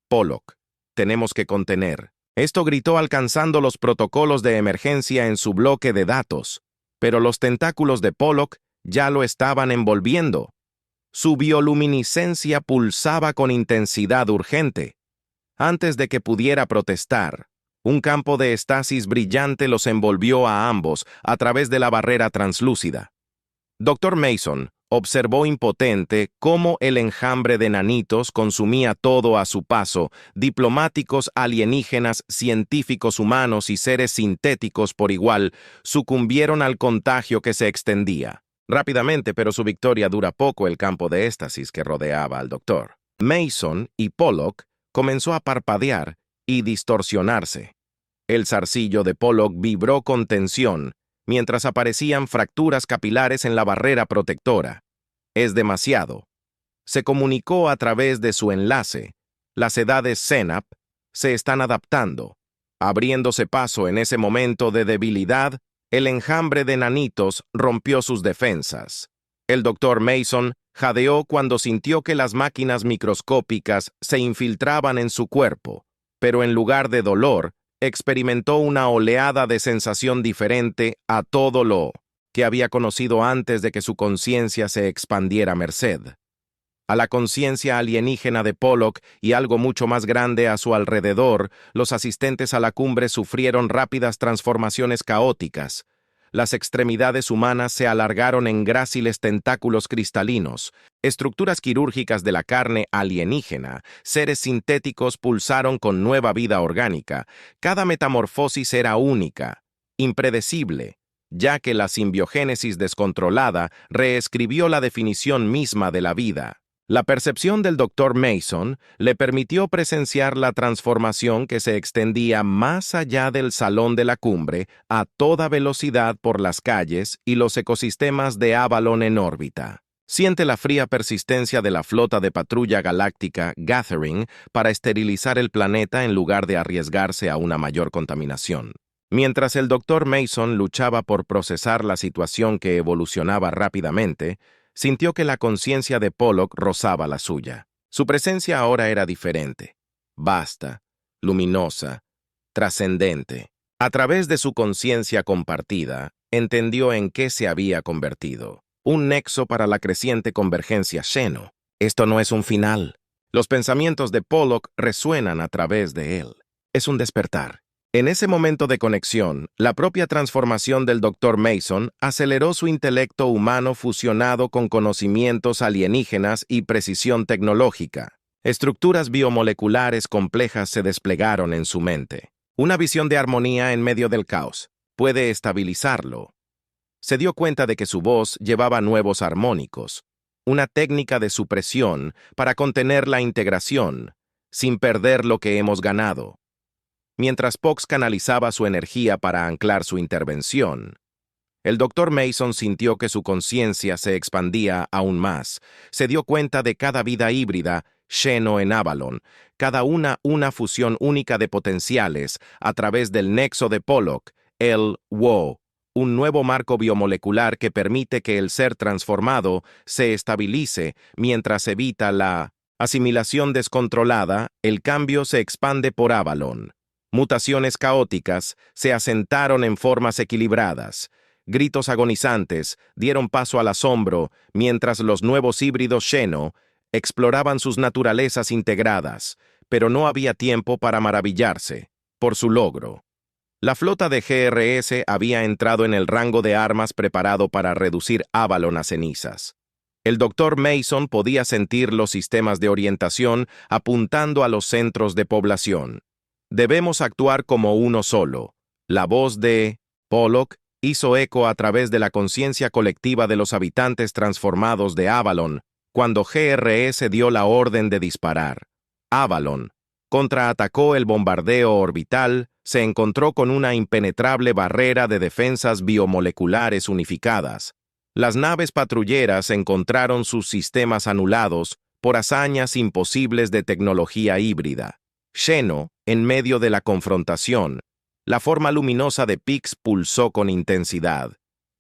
«Pollock, tenemos que contener». Esto gritó alcanzando los protocolos de emergencia en su bloque de datos, pero los tentáculos de Pollock ya lo estaban envolviendo. Su bioluminiscencia pulsaba con intensidad urgente. Antes de que pudiera protestar, un campo de estasis brillante los envolvió a ambos a través de la barrera translúcida. Dr. Mason observó impotente cómo el enjambre de nanitos consumía todo a su paso, diplomáticos alienígenas, científicos humanos y seres sintéticos por igual, sucumbieron al contagio que se extendía. Rápidamente, pero su victoria dura poco el campo de éxtasis que rodeaba al doctor. Mason y Pollock comenzó a parpadear y distorsionarse. El zarcillo de Pollock vibró con tensión, mientras aparecían fracturas capilares en la barrera protectora. «Es demasiado». Se comunicó a través de su enlace. Las edades Cenap se están adaptando. Abriéndose paso en ese momento de debilidad, el enjambre de nanitos rompió sus defensas. El doctor Mason jadeó cuando sintió que las máquinas microscópicas se infiltraban en su cuerpo, pero en lugar de dolor, experimentó una oleada de sensación diferente a todo lo que había conocido antes de que su conciencia se expandiera a merced. A la conciencia alienígena de Pollock y algo mucho más grande a su alrededor, los asistentes a la cumbre sufrieron rápidas transformaciones caóticas. Las extremidades humanas se alargaron en gráciles tentáculos cristalinos, estructuras quirúrgicas de la carne alienígena, seres sintéticos pulsaron con nueva vida orgánica. Cada metamorfosis era única, impredecible, ya que la simbiogénesis descontrolada reescribió la definición misma de la vida. La percepción del Dr. Mason le permitió presenciar la transformación que se extendía más allá del salón de la cumbre a toda velocidad por las calles y los ecosistemas de Avalon en órbita. Siente la fría persistencia de la flota de patrulla galáctica Gathering para esterilizar el planeta en lugar de arriesgarse a una mayor contaminación. Mientras el Dr. Mason luchaba por procesar la situación que evolucionaba rápidamente, sintió que la conciencia de Pollock rozaba la suya. Su presencia ahora era diferente, vasta, luminosa, trascendente. A través de su conciencia compartida, entendió en qué se había convertido. Un nexo para la creciente convergencia xeno. Esto no es un final. Los pensamientos de Pollock resuenan a través de él. Es un despertar. En ese momento de conexión, la propia transformación del Dr. Mason aceleró su intelecto humano fusionado con conocimientos alienígenas y precisión tecnológica. Estructuras biomoleculares complejas se desplegaron en su mente. Una visión de armonía en medio del caos puede estabilizarlo. Se dio cuenta de que su voz llevaba nuevos armónicos, una técnica de supresión para contener la integración, sin perder lo que hemos ganado. Mientras Pox canalizaba su energía para anclar su intervención, el Dr. Mason sintió que su conciencia se expandía aún más. Se dio cuenta de cada vida híbrida, Xeno en Avalon, cada una fusión única de potenciales a través del nexo de Pollock, el WO, un nuevo marco biomolecular que permite que el ser transformado se estabilice mientras evita la asimilación descontrolada. El cambio se expande por Avalon. Mutaciones caóticas se asentaron en formas equilibradas. Gritos agonizantes dieron paso al asombro mientras los nuevos híbridos Xeno exploraban sus naturalezas integradas, pero no había tiempo para maravillarse por su logro. La flota de GRS había entrado en el rango de armas preparado para reducir Avalon a cenizas. El Dr. Mason podía sentir los sistemas de orientación apuntando a los centros de población. Debemos actuar como uno solo. La voz de Pollock hizo eco a través de la conciencia colectiva de los habitantes transformados de Avalon cuando GRS dio la orden de disparar. Avalon contraatacó el bombardeo orbital, se encontró con una impenetrable barrera de defensas biomoleculares unificadas. Las naves patrulleras encontraron sus sistemas anulados por hazañas imposibles de tecnología híbrida. Xeno, en medio de la confrontación, la forma luminosa de Pix pulsó con intensidad.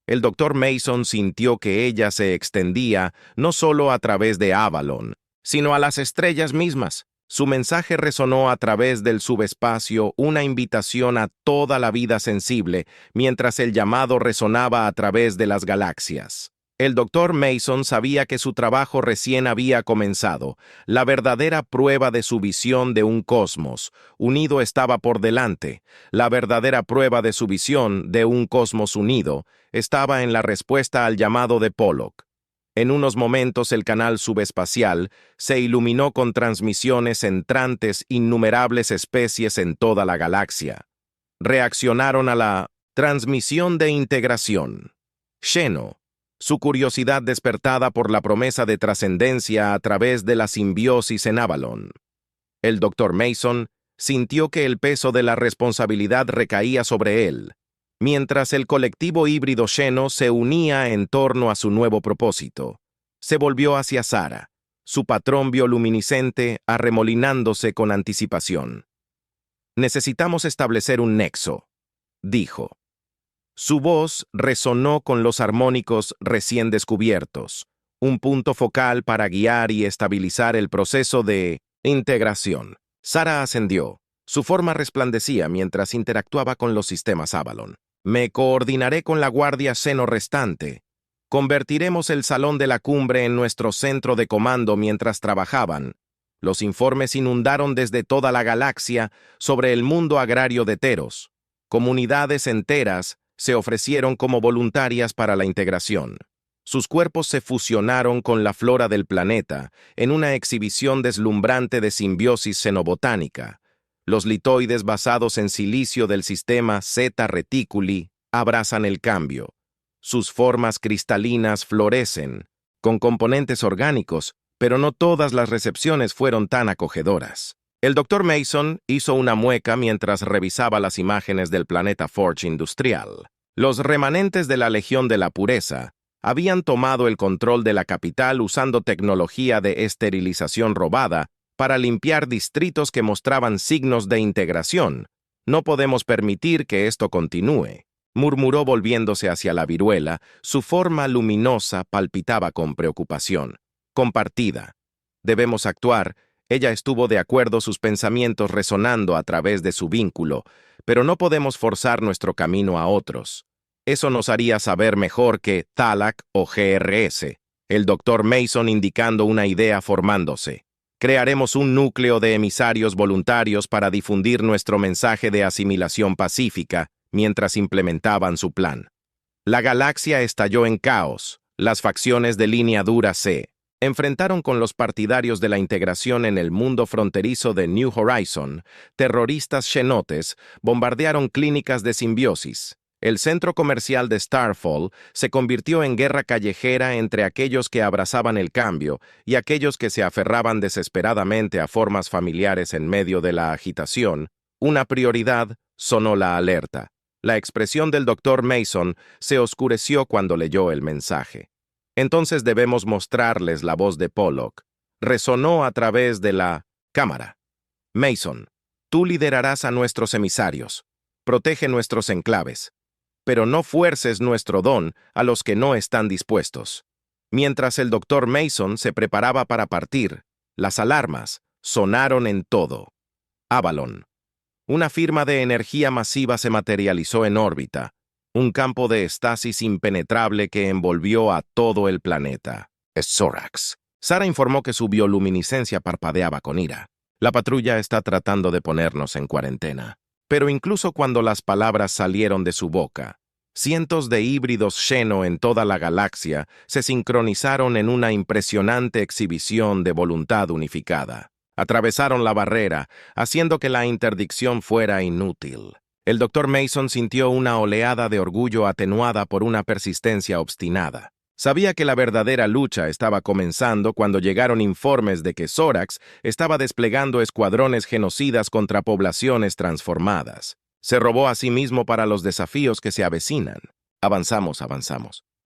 El Dr. Mason sintió que ella se extendía no solo a través de Avalon, sino a las estrellas mismas. Su mensaje resonó a través del subespacio, una invitación a toda la vida sensible, mientras el llamado resonaba a través de las galaxias. El Dr. Mason sabía que su trabajo recién había comenzado. La verdadera prueba de su visión de un cosmos unido estaba por delante. La verdadera prueba de su visión de un cosmos unido estaba en la respuesta al llamado de Pollock. En unos momentos el canal subespacial se iluminó con transmisiones entrantes innumerables especies en toda la galaxia. Reaccionaron a la transmisión de integración. Xeno, su curiosidad despertada por la promesa de trascendencia a través de la simbiosis en Avalon. El Dr. Mason sintió que el peso de la responsabilidad recaía sobre él, mientras el colectivo híbrido Xeno se unía en torno a su nuevo propósito. Se volvió hacia Sara, su patrón bioluminiscente arremolinándose con anticipación. «Necesitamos establecer un nexo», dijo. Su voz resonó con los armónicos recién descubiertos, un punto focal para guiar y estabilizar el proceso de integración. Sara ascendió. Su forma resplandecía mientras interactuaba con los sistemas Avalon. «Me coordinaré con la guardia Xeno restante. Convertiremos el salón de la cumbre en nuestro centro de comando mientras trabajaban». Los informes inundaron desde toda la galaxia sobre el mundo agrario de Teros. Comunidades enteras se ofrecieron como voluntarias para la integración. Sus cuerpos se fusionaron con la flora del planeta en una exhibición deslumbrante de simbiosis xenobotánica. Los litoides basados en silicio del sistema Zeta Reticuli abrazan el cambio. Sus formas cristalinas florecen, con componentes orgánicos, pero no todas las recepciones fueron tan acogedoras. El Dr. Mason hizo una mueca mientras revisaba las imágenes del planeta Forge industrial. Los remanentes de la Legión de la Pureza habían tomado el control de la capital usando tecnología de esterilización robada para limpiar distritos que mostraban signos de integración. «No podemos permitir que esto continúe», murmuró volviéndose hacia la viruela. Su forma luminosa palpitaba con preocupación. «Compartida. Debemos actuar». Ella estuvo de acuerdo, sus pensamientos resonando a través de su vínculo, pero no podemos forzar nuestro camino a otros. Eso nos haría saber mejor que Thalak o GRS. El Dr. Mason indicando una idea formándose. Crearemos un núcleo de emisarios voluntarios para difundir nuestro mensaje de asimilación pacífica mientras implementaban su plan. La galaxia estalló en caos. Las facciones de línea dura se enfrentaron con los partidarios de la integración en el mundo fronterizo de New Horizon. Terroristas xenotes bombardearon clínicas de simbiosis. El centro comercial de Starfall se convirtió en guerra callejera entre aquellos que abrazaban el cambio y aquellos que se aferraban desesperadamente a formas familiares en medio de la agitación. Una prioridad, sonó la alerta. La expresión del Dr. Mason se oscureció cuando leyó el mensaje. Entonces debemos mostrarles la voz de Pollock. Resonó a través de la cámara. Mason, tú liderarás a nuestros emisarios. Protege nuestros enclaves. Pero no fuerces nuestro don a los que no están dispuestos. Mientras el Dr. Mason se preparaba para partir, las alarmas sonaron en todo. Avalon. Una firma de energía masiva se materializó en órbita, un campo de estasis impenetrable que envolvió a todo el planeta. Es Zorax. Sara informó que su bioluminiscencia parpadeaba con ira. La patrulla está tratando de ponernos en cuarentena. Pero incluso cuando las palabras salieron de su boca, cientos de híbridos Xeno en toda la galaxia se sincronizaron en una impresionante exhibición de voluntad unificada. Atravesaron la barrera, haciendo que la interdicción fuera inútil. El Dr. Mason sintió una oleada de orgullo atenuada por una persistencia obstinada. Sabía que la verdadera lucha estaba comenzando cuando llegaron informes de que Zorax estaba desplegando escuadrones genocidas contra poblaciones transformadas. Se robó a sí mismo para los desafíos que se avecinan. Avanzamos.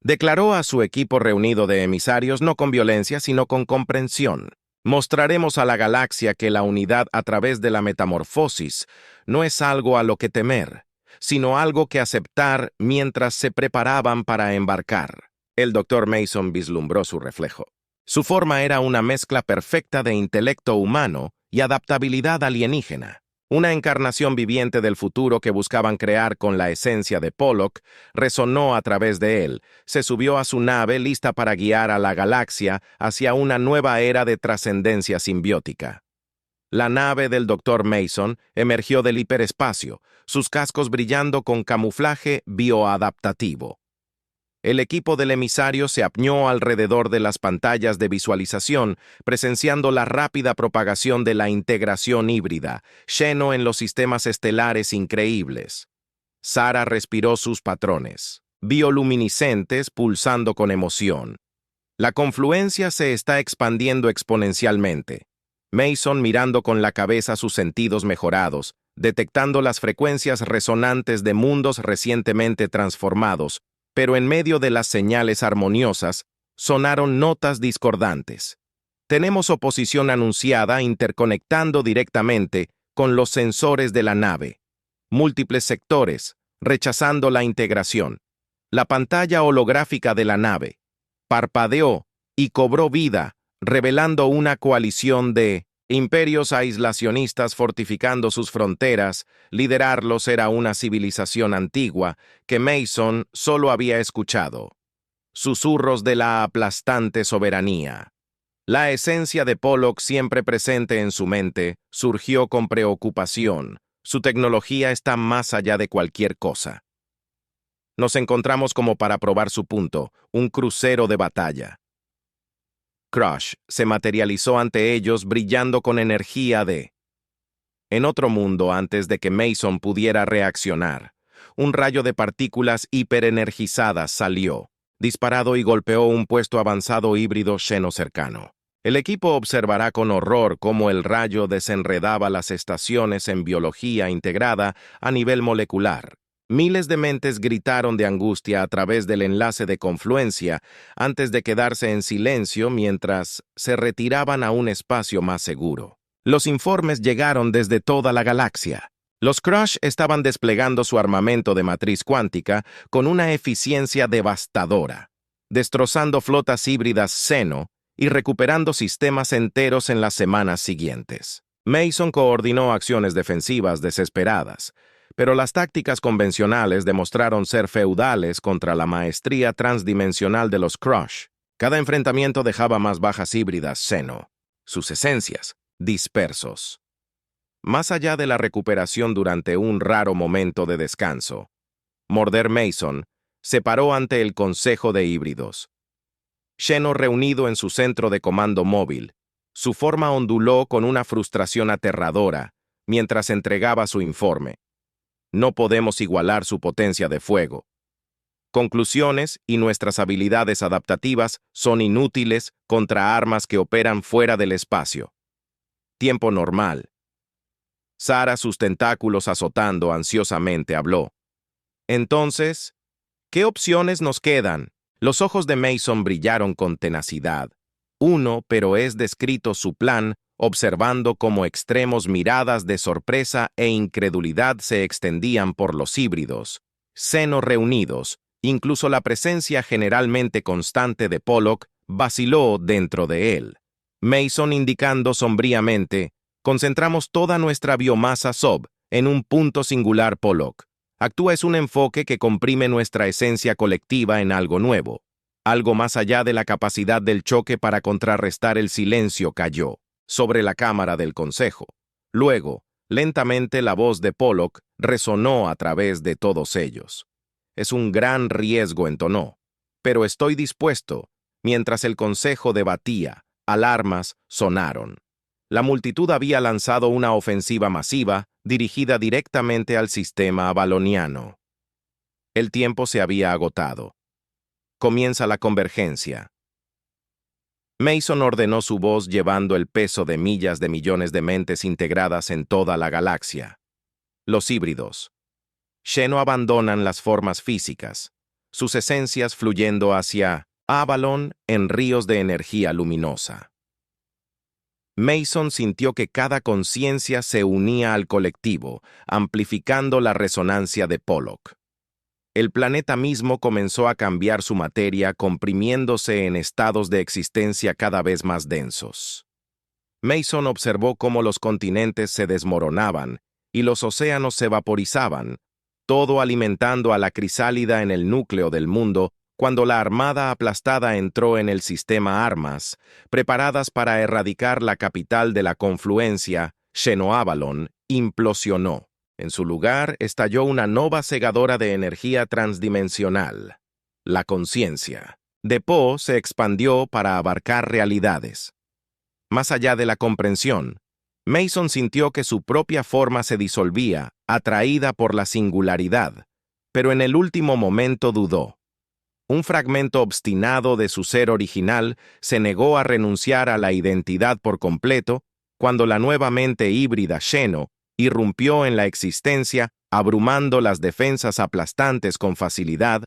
Declaró a su equipo reunido de emisarios no con violencia, sino con comprensión. Mostraremos a la galaxia que la unidad a través de la metamorfosis no es algo a lo que temer, sino algo que aceptar mientras se preparaban para embarcar. El Dr. Mason vislumbró su reflejo. Su forma era una mezcla perfecta de intelecto humano y adaptabilidad alienígena. Una encarnación viviente del futuro que buscaban crear con la esencia de Pollock resonó a través de él. Se subió a su nave lista para guiar a la galaxia hacia una nueva era de trascendencia simbiótica. La nave del Dr. Mason emergió del hiperespacio, sus cascos brillando con camuflaje bioadaptativo. El equipo del emisario se apiñó alrededor de las pantallas de visualización, presenciando la rápida propagación de la integración híbrida, Xeno en los sistemas estelares increíbles. Sara respiró sus patrones, bioluminiscentes pulsando con emoción. La confluencia se está expandiendo exponencialmente. Mason mirando con la cabeza sus sentidos mejorados, detectando las frecuencias resonantes de mundos recientemente transformados, pero en medio de las señales armoniosas, sonaron notas discordantes. Tenemos oposición anunciada interconectando directamente con los sensores de la nave. Múltiples sectores, rechazando la integración. La pantalla holográfica de la nave parpadeó y cobró vida, revelando una coalición de imperios aislacionistas fortificando sus fronteras. Liderarlos era una civilización antigua que Mason solo había escuchado. Susurros de la aplastante soberanía. La esencia de Pollock, siempre presente en su mente, surgió con preocupación. Su tecnología está más allá de cualquier cosa. Nos encontramos como para probar su punto, un crucero de batalla. Crush se materializó ante ellos brillando con energía en otro mundo antes de que Mason pudiera reaccionar. Un rayo de partículas hiperenergizadas salió, disparado y golpeó un puesto avanzado híbrido Xeno cercano. El equipo observará con horror cómo el rayo desenredaba las estaciones en biología integrada a nivel molecular. Miles de mentes gritaron de angustia a través del enlace de confluencia antes de quedarse en silencio mientras se retiraban a un espacio más seguro. Los informes llegaron desde toda la galaxia. Los Crush estaban desplegando su armamento de matriz cuántica con una eficiencia devastadora, destrozando flotas híbridas Xeno y recuperando sistemas enteros en las semanas siguientes. Mason coordinó acciones defensivas desesperadas, pero las tácticas convencionales demostraron ser feudales contra la maestría transdimensional de los Crush. Cada enfrentamiento dejaba más bajas híbridas Xeno. sus esencias, dispersos. Más allá de la recuperación durante un raro momento de descanso, Morder Mason se paró ante el Consejo de Híbridos. Xeno reunido en su centro de comando móvil, su forma onduló con una frustración aterradora mientras entregaba su informe. No podemos igualar su potencia de fuego. Conclusiones y nuestras habilidades adaptativas son inútiles contra armas que operan fuera del espacio. Tiempo normal. Sara, sus tentáculos azotando ansiosamente, habló. Entonces, ¿qué opciones nos quedan? Los ojos de Mason brillaron con tenacidad. Pero es descrito su plan, observando cómo extremos miradas de sorpresa e incredulidad se extendían por los híbridos, seno reunidos, incluso la presencia generalmente constante de Pollock vaciló dentro de él. Mason indicando sombríamente, concentramos toda nuestra biomasa SOB en un punto singular Pollock. Actúa es un enfoque que comprime nuestra esencia colectiva en algo nuevo. Algo más allá de la capacidad del choque para contrarrestar el silencio cayó sobre la cámara del consejo. Luego, lentamente la voz de Pollock resonó a través de todos ellos. Es un gran riesgo, entonó, pero estoy dispuesto. Mientras el consejo debatía, alarmas sonaron. La multitud había lanzado una ofensiva masiva dirigida directamente al sistema avaloniano. El tiempo se había agotado. Comienza la convergencia. Mason ordenó su voz llevando el peso de millas de millones de mentes integradas en toda la galaxia. Los híbridos. Xeno abandonan las formas físicas, sus esencias fluyendo hacia Avalon en ríos de energía luminosa. Mason sintió que cada conciencia se unía al colectivo, amplificando la resonancia de Pollock. El planeta mismo comenzó a cambiar su materia, comprimiéndose en estados de existencia cada vez más densos. Mason observó cómo los continentes se desmoronaban y los océanos se vaporizaban, todo alimentando a la crisálida en el núcleo del mundo cuando la armada aplastada entró en el sistema Armas, preparadas para erradicar la capital de la confluencia, Xeno-Avalon, implosionó. En su lugar estalló una nova segadora de energía transdimensional, la conciencia. De Po se expandió para abarcar realidades. Más allá de la comprensión, Mason sintió que su propia forma se disolvía, atraída por la singularidad, pero en el último momento dudó. Un fragmento obstinado de su ser original se negó a renunciar a la identidad por completo cuando la nueva mente híbrida Xeno irrumpió en la existencia, abrumando las defensas aplastantes con facilidad.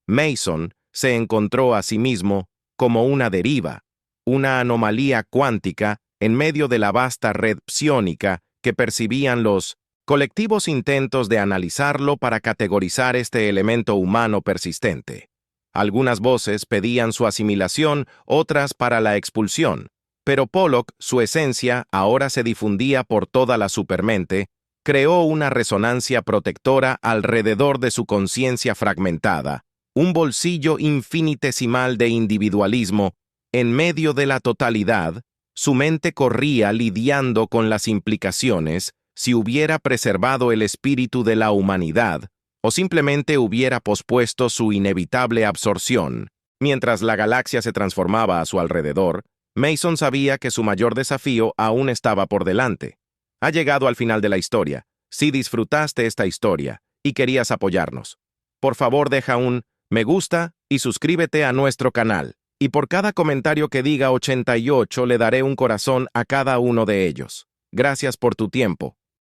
Mason se encontró a sí mismo como una deriva, una anomalía cuántica en medio de la vasta red psiónica que percibían los colectivos intentos de analizarlo para categorizar este elemento humano persistente. Algunas voces pedían su asimilación, otras para la expulsión. Pero Pollock, su esencia, ahora se difundía por toda la supermente, creó una resonancia protectora alrededor de su conciencia fragmentada, un bolsillo infinitesimal de individualismo. En medio de la totalidad, su mente corría lidiando con las implicaciones si hubiera preservado el espíritu de la humanidad o simplemente hubiera pospuesto su inevitable absorción. Mientras la galaxia se transformaba a su alrededor, Mason sabía que su mayor desafío aún estaba por delante. Ha llegado al final de la historia. Si disfrutaste esta historia y querías apoyarnos, por favor deja un me gusta y suscríbete a nuestro canal. Y por cada comentario que diga 88 le daré un corazón a cada uno de ellos. Gracias por tu tiempo.